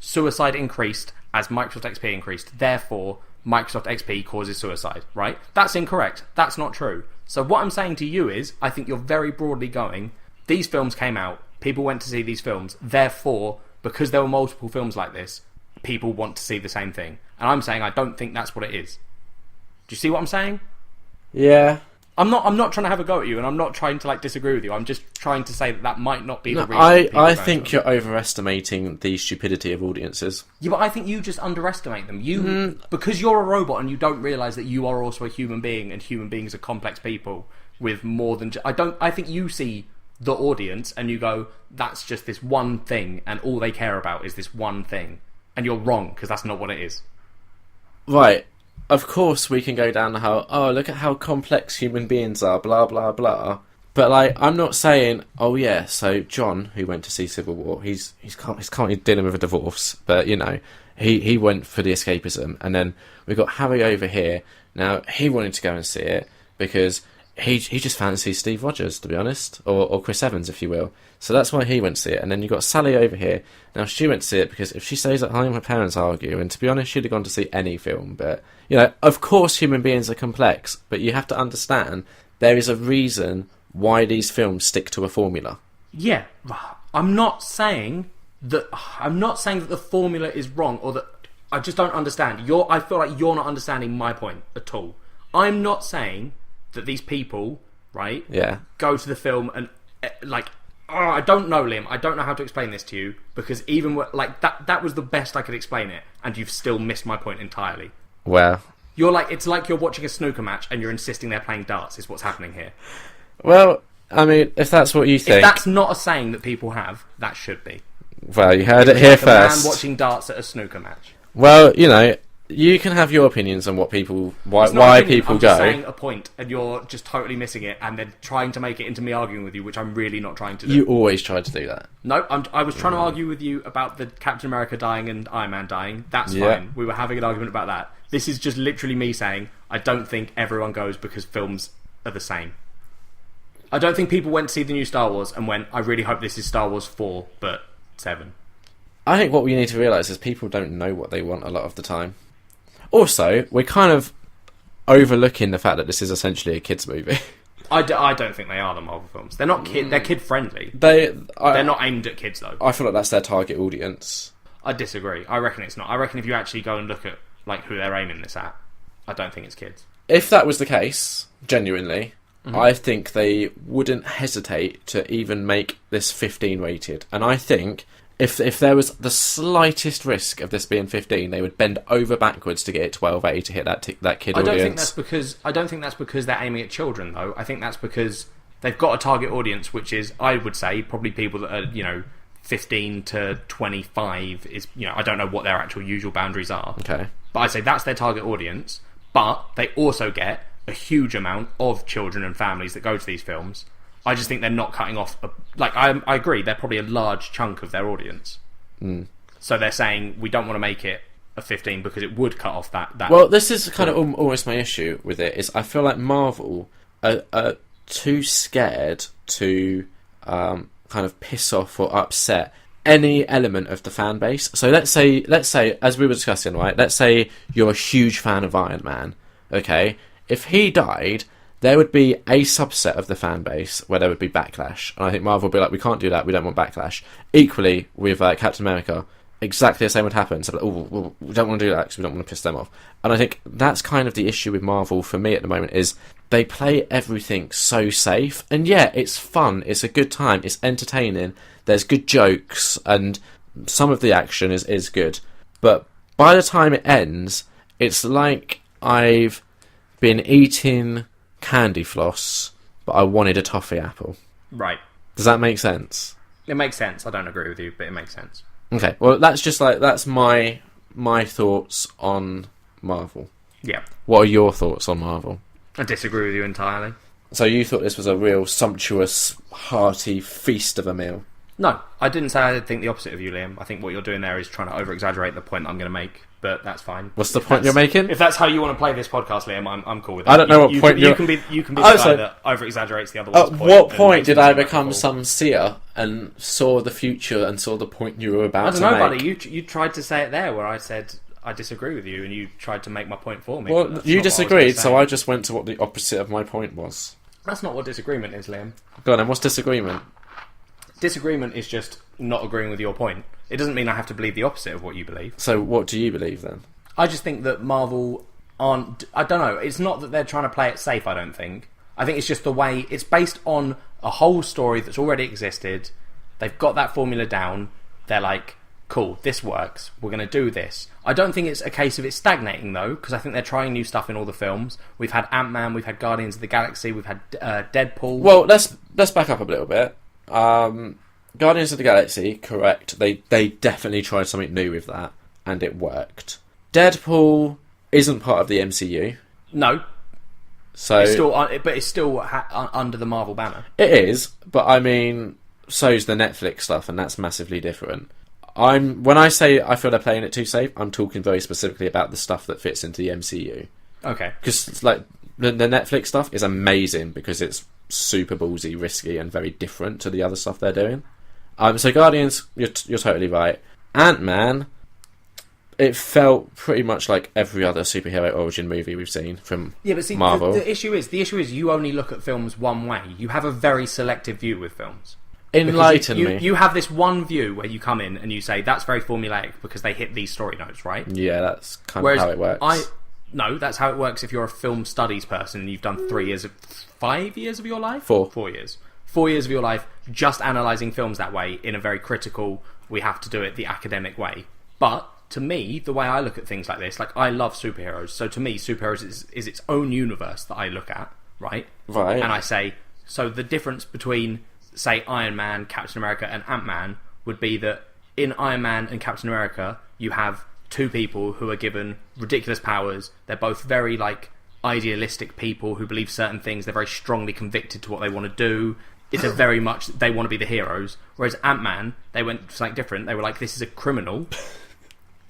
suicide increased as Microsoft XP increased, therefore Microsoft XP causes suicide, right? That's incorrect. That's not true. So what I'm saying to you is, I think you're very broadly going, these films came out, people went to see these films, therefore, because there were multiple films like this, people want to see the same thing. And I'm saying I don't think that's what it is. Do you see what I'm saying? Yeah. I'm not trying to have a go at you, and I'm not trying to like disagree with you. I'm just trying to say that might not be the reason. I think you're overestimating the stupidity of audiences. Yeah, but I think you just underestimate them. Because you're a robot and you don't realise that you are also a human being, and human beings are complex people with more than. I think you see the audience and you go, that's just this one thing, and all they care about is this one thing, and you're wrong because that's not what it is. Right. Of course we can go down how, look at how complex human beings are, blah, blah, blah. But, like, I'm not saying, oh, yeah, so John, who went to see Civil War, he's currently dealing with a divorce, but, you know, he went for the escapism. And then we've got Harry over here. Now, he wanted to go and see it because he just fancies Steve Rogers, to be honest, or Chris Evans, if you will. So that's why he went to see it. And then you've got Sally over here. Now, she went to see it because if she stays at home, her parents argue. And to be honest, she'd have gone to see any film. But, you know, of course human beings are complex. But you have to understand there is a reason why these films stick to a formula. Yeah. I'm not saying that the formula is wrong, or that I just don't understand. I feel like you're not understanding my point at all. I'm not saying that these people, right, go to the film and, like, I don't know, Liam. I don't know how to explain this to you, because even like that was the best I could explain it, and you've still missed my point entirely. Well, it's like you're watching a snooker match and you're insisting they're playing darts. Is what's happening here. Well, I mean, if that's what you think, if that's not a saying that people have, that should be. Well, you heard it here first. A man watching darts at a snooker match. Well, you know, you can have your opinions on why people go. I'm just saying a point, and you're just totally missing it, and then trying to make it into me arguing with you, which I'm really not trying to do. You always try to do that. No, I was trying to argue with you about the Captain America dying and Iron Man dying. That's fine. We were having an argument about that. This is just literally me saying I don't think everyone goes because films are the same. I don't think people went to see the new Star Wars and went, I really hope this is Star Wars 4, but 7. I think what we need to realise is people don't know what they want a lot of the time. Also, we're kind of overlooking the fact that this is essentially a kids' movie. I don't think they are, the Marvel films. They're not they're kid-friendly. They're not aimed at kids, though. I feel like that's their target audience. I disagree. I reckon it's not. I reckon if you actually go and look at like who they're aiming this at, I don't think it's kids. If that was the case, genuinely, I think they wouldn't hesitate to even make this 15 rated. And I think if there was the slightest risk of this being 15, they would bend over backwards to get it 12A to hit that kid audience. I don't think that's because they're aiming at children, though. I think that's because they've got a target audience, which is, I would say, probably people that are, you know, 15 to 25 is, you know, I don't know what their actual usual boundaries are. Okay. But I'd say that's their target audience. But they also get a huge amount of children and families that go to these films. I just think they're not cutting off... I agree, they're probably a large chunk of their audience. So they're saying, we don't want to make it a 15 because it would cut off that... Well, this is kind of almost my issue with it, is I feel like Marvel are too scared to kind of piss off or upset any element of the fan base. So let's say, as we were discussing, right? Let's say you're a huge fan of Iron Man. Okay, if he died, there would be a subset of the fan base where there would be backlash, and I think Marvel would be like, we can't do that. We don't want backlash. Equally with Captain America, exactly the same would happen. So, well, we don't want to do that because we don't want to piss them off. And I think that's kind of the issue with Marvel for me at the moment is they play everything so safe. And yeah, it's fun. It's a good time. It's entertaining. There's good jokes, and some of the action is good. But by the time it ends, it's like I've been eating candy floss, but I wanted a toffee apple. Right. Does that make sense? It makes sense. I don't agree with you, but it makes sense. Okay, well, that's my thoughts on Marvel. Yeah. What are your thoughts on Marvel? I disagree with you entirely. So you thought this was a real sumptuous, hearty feast of a meal? No, I didn't say I think the opposite of you, Liam. I think what you're doing there is trying to over-exaggerate the point I'm going to make, but that's fine. What's the point you're making? If that's how you want to play this podcast, Liam, I'm cool with that. I don't know what point you can be the guy that over-exaggerates the other one's At point. what point did I makes it become cool. some seer and saw the future and saw the point you were about I to don't know, make? buddy. You tried to say it there where I said I disagree with you, and you tried to make my point for me. Well, That's you not what I was disagreed, gonna so say. I just went to what the opposite of my point was. That's not what disagreement is, Liam. Go on, then, what's disagreement? Disagreement is just not agreeing with your point. It doesn't mean I have to believe the opposite of what you believe. So what do you believe, then? I just think that Marvel aren't... I don't know. It's not that they're trying to play it safe, I don't think. I think it's just the way... It's based on a whole story that's already existed. They've got that formula down. They're like, cool, this works. We're going to do this. I don't think it's a case of it stagnating, though, because I think they're trying new stuff in all the films. We've had Ant-Man, we've had Guardians of the Galaxy, we've had Deadpool. Well, let's back up a little bit. Guardians of the Galaxy, correct. They definitely tried something new with that, and it worked. Deadpool isn't part of the MCU. No, So it's still under the Marvel banner. it is, but I mean, so's the Netflix stuff, and that's massively different. When I say I feel they're playing it too safe, I'm talking very specifically about the stuff that fits into the MCU. Okay. Because like the Netflix stuff is amazing because it's super ballsy, risky, and very different to the other stuff they're doing. So Guardians, you're totally right. Ant-Man, it felt pretty much like every other superhero origin movie we've seen from Marvel. The issue is you only look at films one way. You have a very selective view with films. Enlighten me. You have this one view where you come in and you say that's very formulaic because they hit these story notes, right? Yeah, that's kind Whereas of how it works. No, that's how it works if you're a film studies person and you've done 5 years of your life? 4 years. 4 years of your life just analysing films that way in a very critical, we have to do it the academic way. But to me, the way I look at things like this, like I love superheroes, so to me, superheroes is its own universe that I look at, right? Right. And I say, so the difference between, say, Iron Man, Captain America, and Ant-Man would be that in Iron Man and Captain America, you have two people who are given ridiculous powers. They're both very, like, idealistic people who believe certain things. They're very strongly convicted to what they want to do. It's a very much, they want to be the heroes. Whereas Ant-Man, they went for something different. They were like, this is a criminal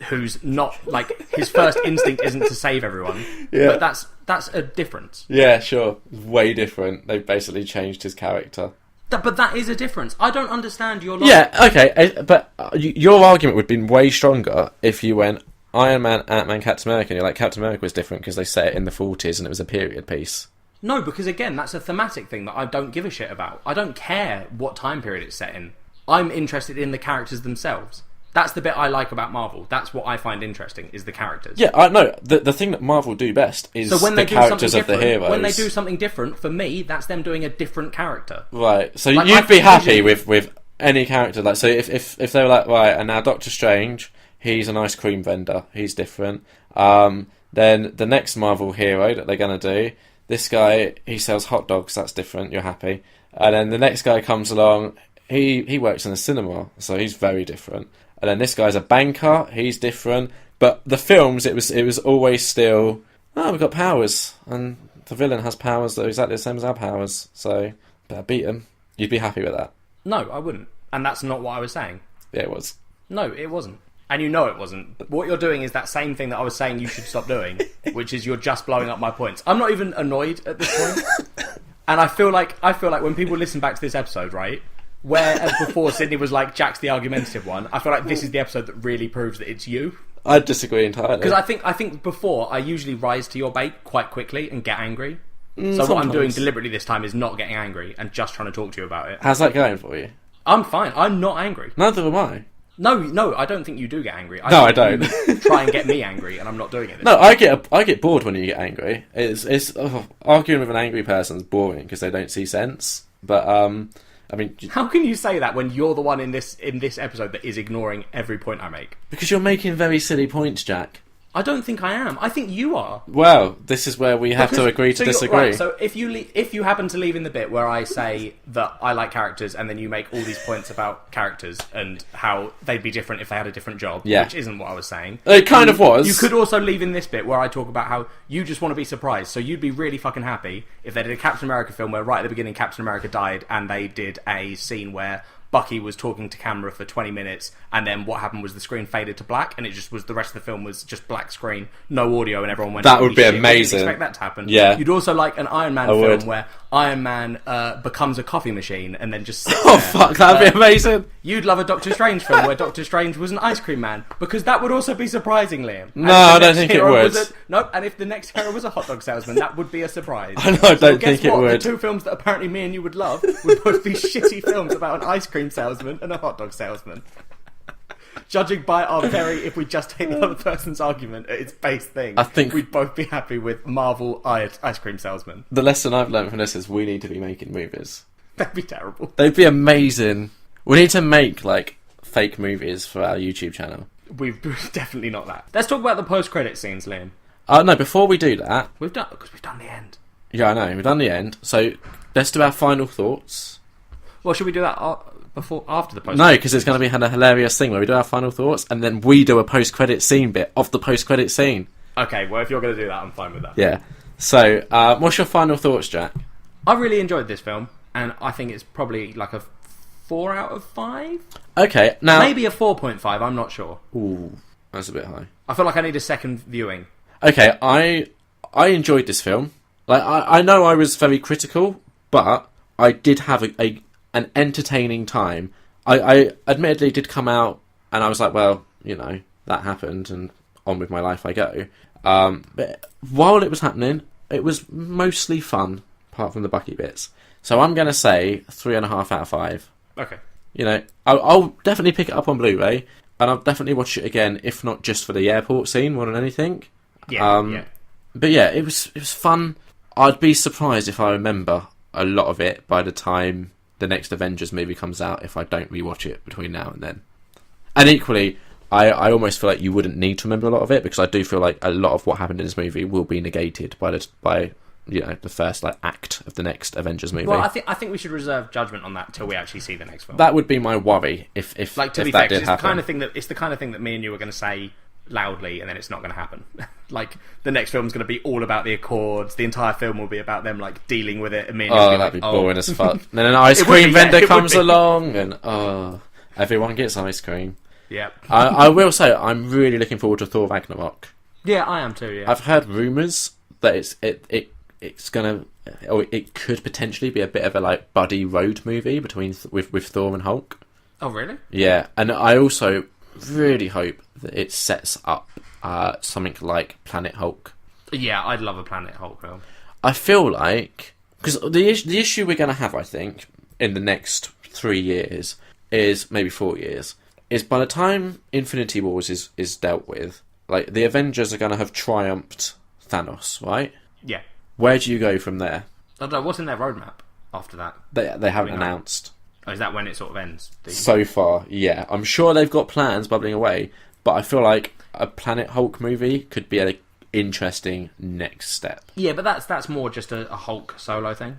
who's not, like, his first instinct isn't to save everyone. Yeah. But that's a difference. Yeah, sure. Way different. They've basically changed his character. But that is a difference. I don't understand your logic. Yeah, okay, but your argument would have been way stronger if you went Iron Man, Ant-Man, Captain America, and you're like, Captain America was different because they set it in the 40s and it was a period piece. No, because again, that's a thematic thing that I don't give a shit about. I don't care what time period it's set in. I'm interested in the characters themselves. That's the bit I like about Marvel. That's what I find interesting, is the characters. Yeah, I know. The thing that Marvel do best is So when the they do characters something of the different, heroes. when they do something different, for me, that's them doing a different character. Right, so Like, you'd I be happy usually- with any character. Like, so if they were like, right, and now Doctor Strange, he's an ice cream vendor, he's different. Then the next Marvel hero that they're going to do, this guy, he sells hot dogs, that's different, you're happy. And then the next guy comes along, he works in a cinema, so he's very different. And then this guy's a banker, he's different. But the films, it was always still, we've got powers, and the villain has powers that are exactly the same as our powers, so better beat him. You'd be happy with that. No, I wouldn't. And that's not what I was saying. Yeah, it was. No, it wasn't. And you know it wasn't. What you're doing is that same thing that I was saying you should stop doing, which is you're just blowing up my points. I'm not even annoyed at this point. And I feel like when people listen back to this episode, right, Where before Sydney was like, Jack's the argumentative one, I feel like this is the episode that really proves that it's you. I disagree entirely. Because I think before, I usually rise to your bait quite quickly and get angry. So what I'm sometimes. doing deliberately this time is not getting angry and just trying to talk to you about it. How's that going for you? I'm fine. I'm not angry. Neither am I. No, I don't think you do get angry. No, I don't. You try and get me angry, and I'm not doing it. This No, time. I get bored when you get angry. Arguing with an angry person is boring because they don't see sense. But I mean, How can you say that when you're the one in this episode that is ignoring every point I make? because you're making very silly points, Jack. I don't think I am. I think you are. Well, this is where we have to agree to So you're- disagree. right, so if you happen to leave in the bit where I say that I like characters, and then you make all these points about characters and how they'd be different if they had a different job, Yeah. which isn't what I was saying. It kind of was. You could also leave in this bit where I talk about how you just want to be surprised. So you'd be really fucking happy if they did a Captain America film where right at the beginning Captain America died, and they did a scene where Bucky was talking to camera for 20 minutes, and then what happened was the screen faded to black, and it just was the rest of the film was just black screen, no audio, and everyone went, That "Holy would be shit, we didn't amazing." expect that to happen. Yeah. You'd also like an Iron Man I film would. where Iron Man becomes a coffee machine and then just sits Oh there. fuck, that'd be amazing. You'd love a Doctor Strange film where Doctor Strange was an ice cream man, because that would also be surprising, Liam. And No, if the I don't next think it hero would. was no, and if the next hero was a hot dog salesman, that would be a surprise. I know, I don't guess think it what? would. The two films that apparently me and you would love would both be shitty films about an ice cream salesman and a hot dog salesman. Judging by our if we just take the other person's argument at its base thing, I think- we'd both be happy with Marvel ice cream salesman. The lesson I've learned from this is we need to be making movies. That'd be terrible. They'd be amazing. We need to make like fake movies for our YouTube channel. We've definitely not that. Let's talk about the post-credit scenes, Liam. No, before we do that, We've done the end. yeah, I know we've done the end. So let's do our final thoughts. Well, should we do that after the post? No, because it's going to be a hilarious thing where we do our final thoughts and then we do a post-credit scene bit of the post-credit scene. Okay, well, if you're going to do that, I'm fine with that. Yeah. So, what's your final thoughts, Jack? I really enjoyed this film, and I think it's probably like a 4 out of 5? Okay, now Maybe a 4.5, I'm not sure. Ooh, that's a bit high. I feel like I need a second viewing. Okay, I enjoyed this film. Like I know I was very critical, but I did have an entertaining time. I admittedly did come out and I was like, well, you know, that happened and on with my life I go. But while it was happening, it was mostly fun, apart from the Bucky bits. So I'm going to say 3.5 out of 5. Okay. You know, I'll definitely pick it up on Blu-ray and I'll definitely watch it again, if not just for the airport scene more than anything. Yeah, yeah. But yeah, it was fun. I'd be surprised if I remember a lot of it by the time the next Avengers movie comes out if I don't rewatch it between now and then. And equally, I almost feel like you wouldn't need to remember a lot of it because I do feel like a lot of what happened in this movie will be negated by the first like act of the next Avengers movie. Well, I think we should reserve judgment on that till we actually see the next film. That would be my worry if like, to if be that fair, 'cause did it's happen. the kind of thing that me and you are going to say loudly, and then it's not going to happen. Like, the next film's going to be all about the Accords. The entire film will be about them like dealing with it. And me and you will Oh, be that'd like, be boring as fuck. And then an ice It would cream be, yeah, vendor it would comes be. along, and everyone gets ice cream. Yeah, I will say I'm really looking forward to Thor Ragnarok. yeah, I am too. Yeah, I've heard rumours that it's gonna, or it could potentially be a bit of a like buddy road movie between with Thor and Hulk. Oh, really? Yeah, and I also really hope that it sets up something like Planet Hulk. Yeah, I'd love a Planet Hulk film. I feel like because the issue we're gonna have, I think, in the next 3 years is maybe 4 years. Is by the time Infinity Wars is dealt with, like the Avengers are going to have triumphed Thanos, right? Yeah. Where do you go from there? I don't know, what's in their roadmap after that? They haven't We know. announced Oh, is that when it sort of ends? so far. Yeah, I'm sure they've got plans bubbling away, but I feel like a Planet Hulk movie could be an interesting next step. Yeah, but that's more just a Hulk solo thing.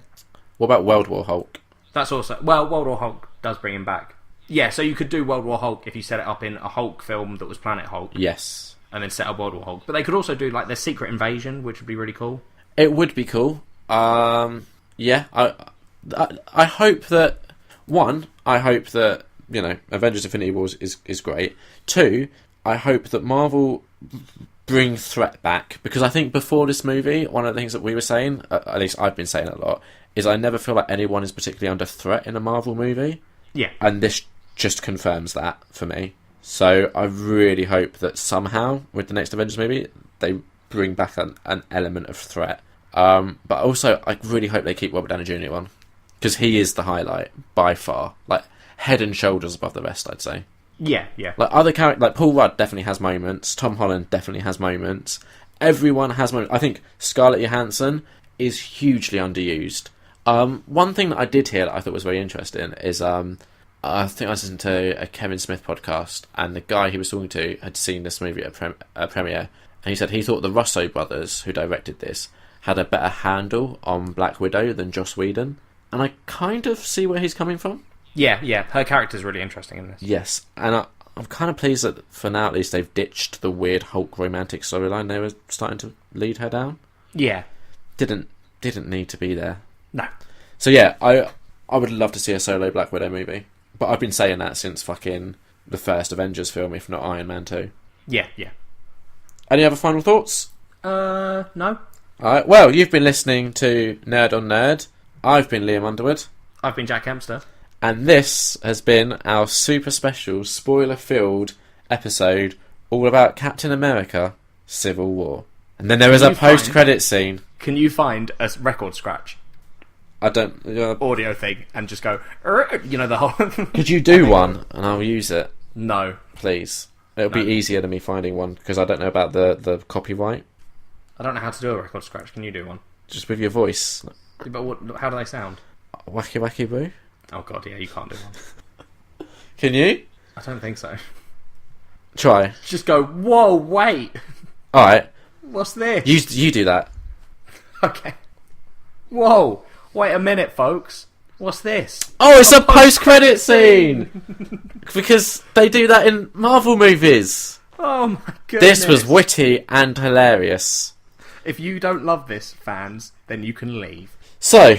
What about World War Hulk? That's also... Well, World War Hulk does bring him back. Yeah, so you could do World War Hulk if you set it up in a Hulk film that was Planet Hulk, Yes, and then set up World War Hulk. But they could also do, like, their Secret Invasion, which would be really cool. it would be cool. Yeah, I hope that I hope that you know Avengers: Infinity Wars is great. 2, I hope that Marvel bring threat back because I think before this movie, one of the things that we were saying, at least I've been saying a lot, is I never feel like anyone is particularly under threat in a Marvel movie. Yeah. And this just confirms that for me. So I really hope that somehow, with the next Avengers movie, they bring back an element of threat. But also, I really hope they keep Robert Downey Jr. on. Because he is the highlight, by far. Like, head and shoulders above the rest, I'd say. Yeah, yeah. Like, other characters, like Paul Rudd definitely has moments. Tom Holland definitely has moments. Everyone has moments. I think Scarlett Johansson is hugely underused. One thing that I did hear that I thought was very interesting is, I think I listened to a Kevin Smith podcast, and the guy he was talking to had seen this movie at a premiere, and he said he thought the Russo brothers, who directed this, had a better handle on Black Widow than Joss Whedon. And I kind of see where he's coming from. Yeah, yeah. Her character's really interesting in this. Yes, and I'm kind of pleased that, for now at least, they've ditched the weird Hulk romantic storyline they were starting to lead her down. Yeah. Didn't need to be there. No. So yeah, I would love to see a solo Black Widow movie. But I've been saying that since fucking the first Avengers film, if not Iron Man 2. Yeah, yeah. Any other final thoughts? No. Alright, well, you've been listening to Nerd on Nerd. I've been Liam Underwood. I've been Jack Kempster. And this has been our super special, spoiler-filled episode all about Captain America, Civil War. And then there is a post-credit scene. Can you find a record scratch? I don't... audio thing, and just go... You know, the whole... Could you do one, and I'll use it? No. Please. It'll be easier than me finding one, because I don't know about the copyright. I don't know how to do a record scratch. Can you do one? Just with your voice. But how do they sound? Wacky wacky boo. Oh god, yeah, you can't do one. Can you? I don't think so. Try. Just go, whoa, wait! Alright. What's this? You do that. Okay. Whoa! Wait a minute, folks. What's this? Oh, it's a post-credit scene! Because they do that in Marvel movies. Oh my goodness. This was witty and hilarious. If you don't love this, fans, then you can leave. So,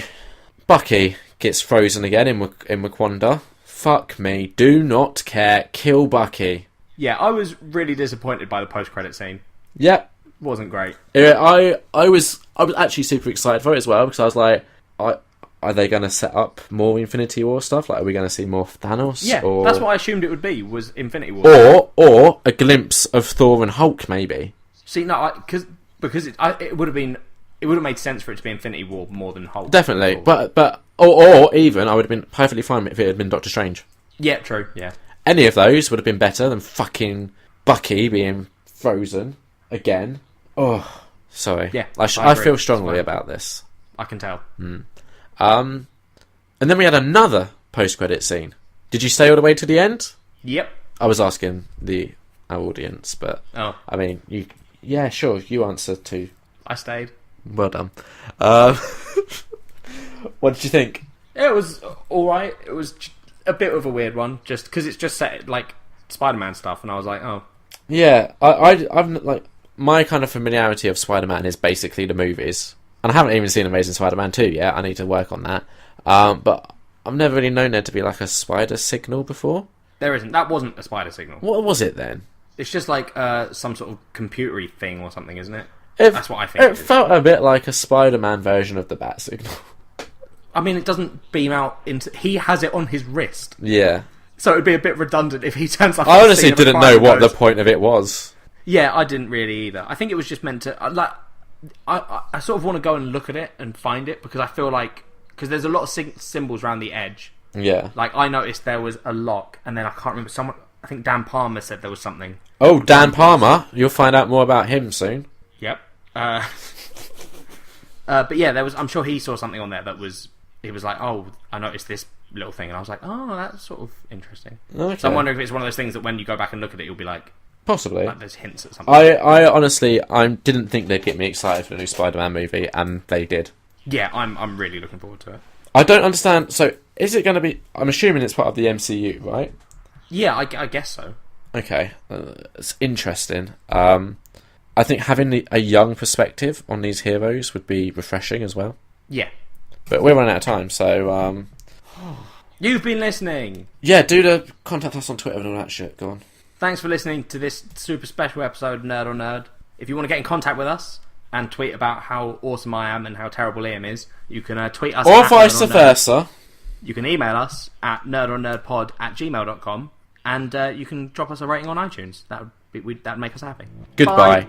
Bucky gets frozen again in Wakanda. Fuck me. Do not care. Kill Bucky. Yeah, I was really disappointed by the post-credit scene. Yep. Wasn't great. I was actually super excited for it as well, because I was like, are they going to set up more Infinity War stuff? Like, are we going to see more Thanos? Yeah, or... that's what I assumed it would be, was Infinity War. Or a glimpse of Thor and Hulk, maybe. See, no, because it would have made sense for it to be Infinity War more than Hulk. Definitely, or even I would have been perfectly fine if it had been Doctor Strange. Yeah, true. Yeah, any of those would have been better than fucking Bucky being frozen again. Oh, sorry. Yeah, I feel strongly about this. I can tell. And then we had another post-credit scene. Did you stay all the way to the end? Yep. I was asking our audience, but I mean, yeah, sure. You answer too. I stayed. Well done. What did you think? It was alright. It was a bit of a weird one, just because it's just set like Spider-Man stuff, and I was like, oh. Yeah, I've like, my kind of familiarity of Spider-Man is basically the movies, and I haven't even seen Amazing Spider-Man 2 yet. I need to work on that. But I've never really known there to be like a spider signal before. There isn't. That wasn't a spider signal. What was it then? It's just like some sort of computery thing or something, isn't it? That's what I think. It felt a bit like a Spider-Man version of the bat signal. I mean, it doesn't beam out into... He has it on his wrist. Yeah. So it would be a bit redundant if he turns up... I honestly didn't know what the point of it was. Yeah, I didn't really either. I think it was just meant to... I sort of want to go and look at it and find it, because I feel like... Because there's a lot of symbols around the edge. Yeah. Like, I noticed there was a lock, and then I can't remember... Someone... I think Dan Palmer said there was something. Oh, Dan Palmer. You'll find out more about him soon. Yep. But yeah, there was... I'm sure he saw something on there that was... He was like, oh, I noticed this little thing, and I was like, oh, that's sort of interesting. Okay. So I'm wondering if it's one of those things that when you go back and look at it, you'll be like... Possibly. Like there's hints at something. I honestly, I didn't think they'd get me excited for the new Spider-Man movie, and they did. Yeah, I'm really looking forward to it. I don't understand, so is it going to be... I'm assuming it's part of the MCU, right? Yeah, I guess so. Okay, it's interesting. I think having a young perspective on these heroes would be refreshing as well. Yeah. But we're running out of time, so... You've been listening! Yeah, contact us on Twitter and all that shit, go on. Thanks for listening to this super special episode of Nerd on Nerd. If you want to get in contact with us and tweet about how awesome I am and how terrible Liam is, you can tweet us... Or vice versa. You can email us at nerdonnerdpod@gmail.com, and you can drop us a rating on iTunes. That'd make us happy. Goodbye. Bye.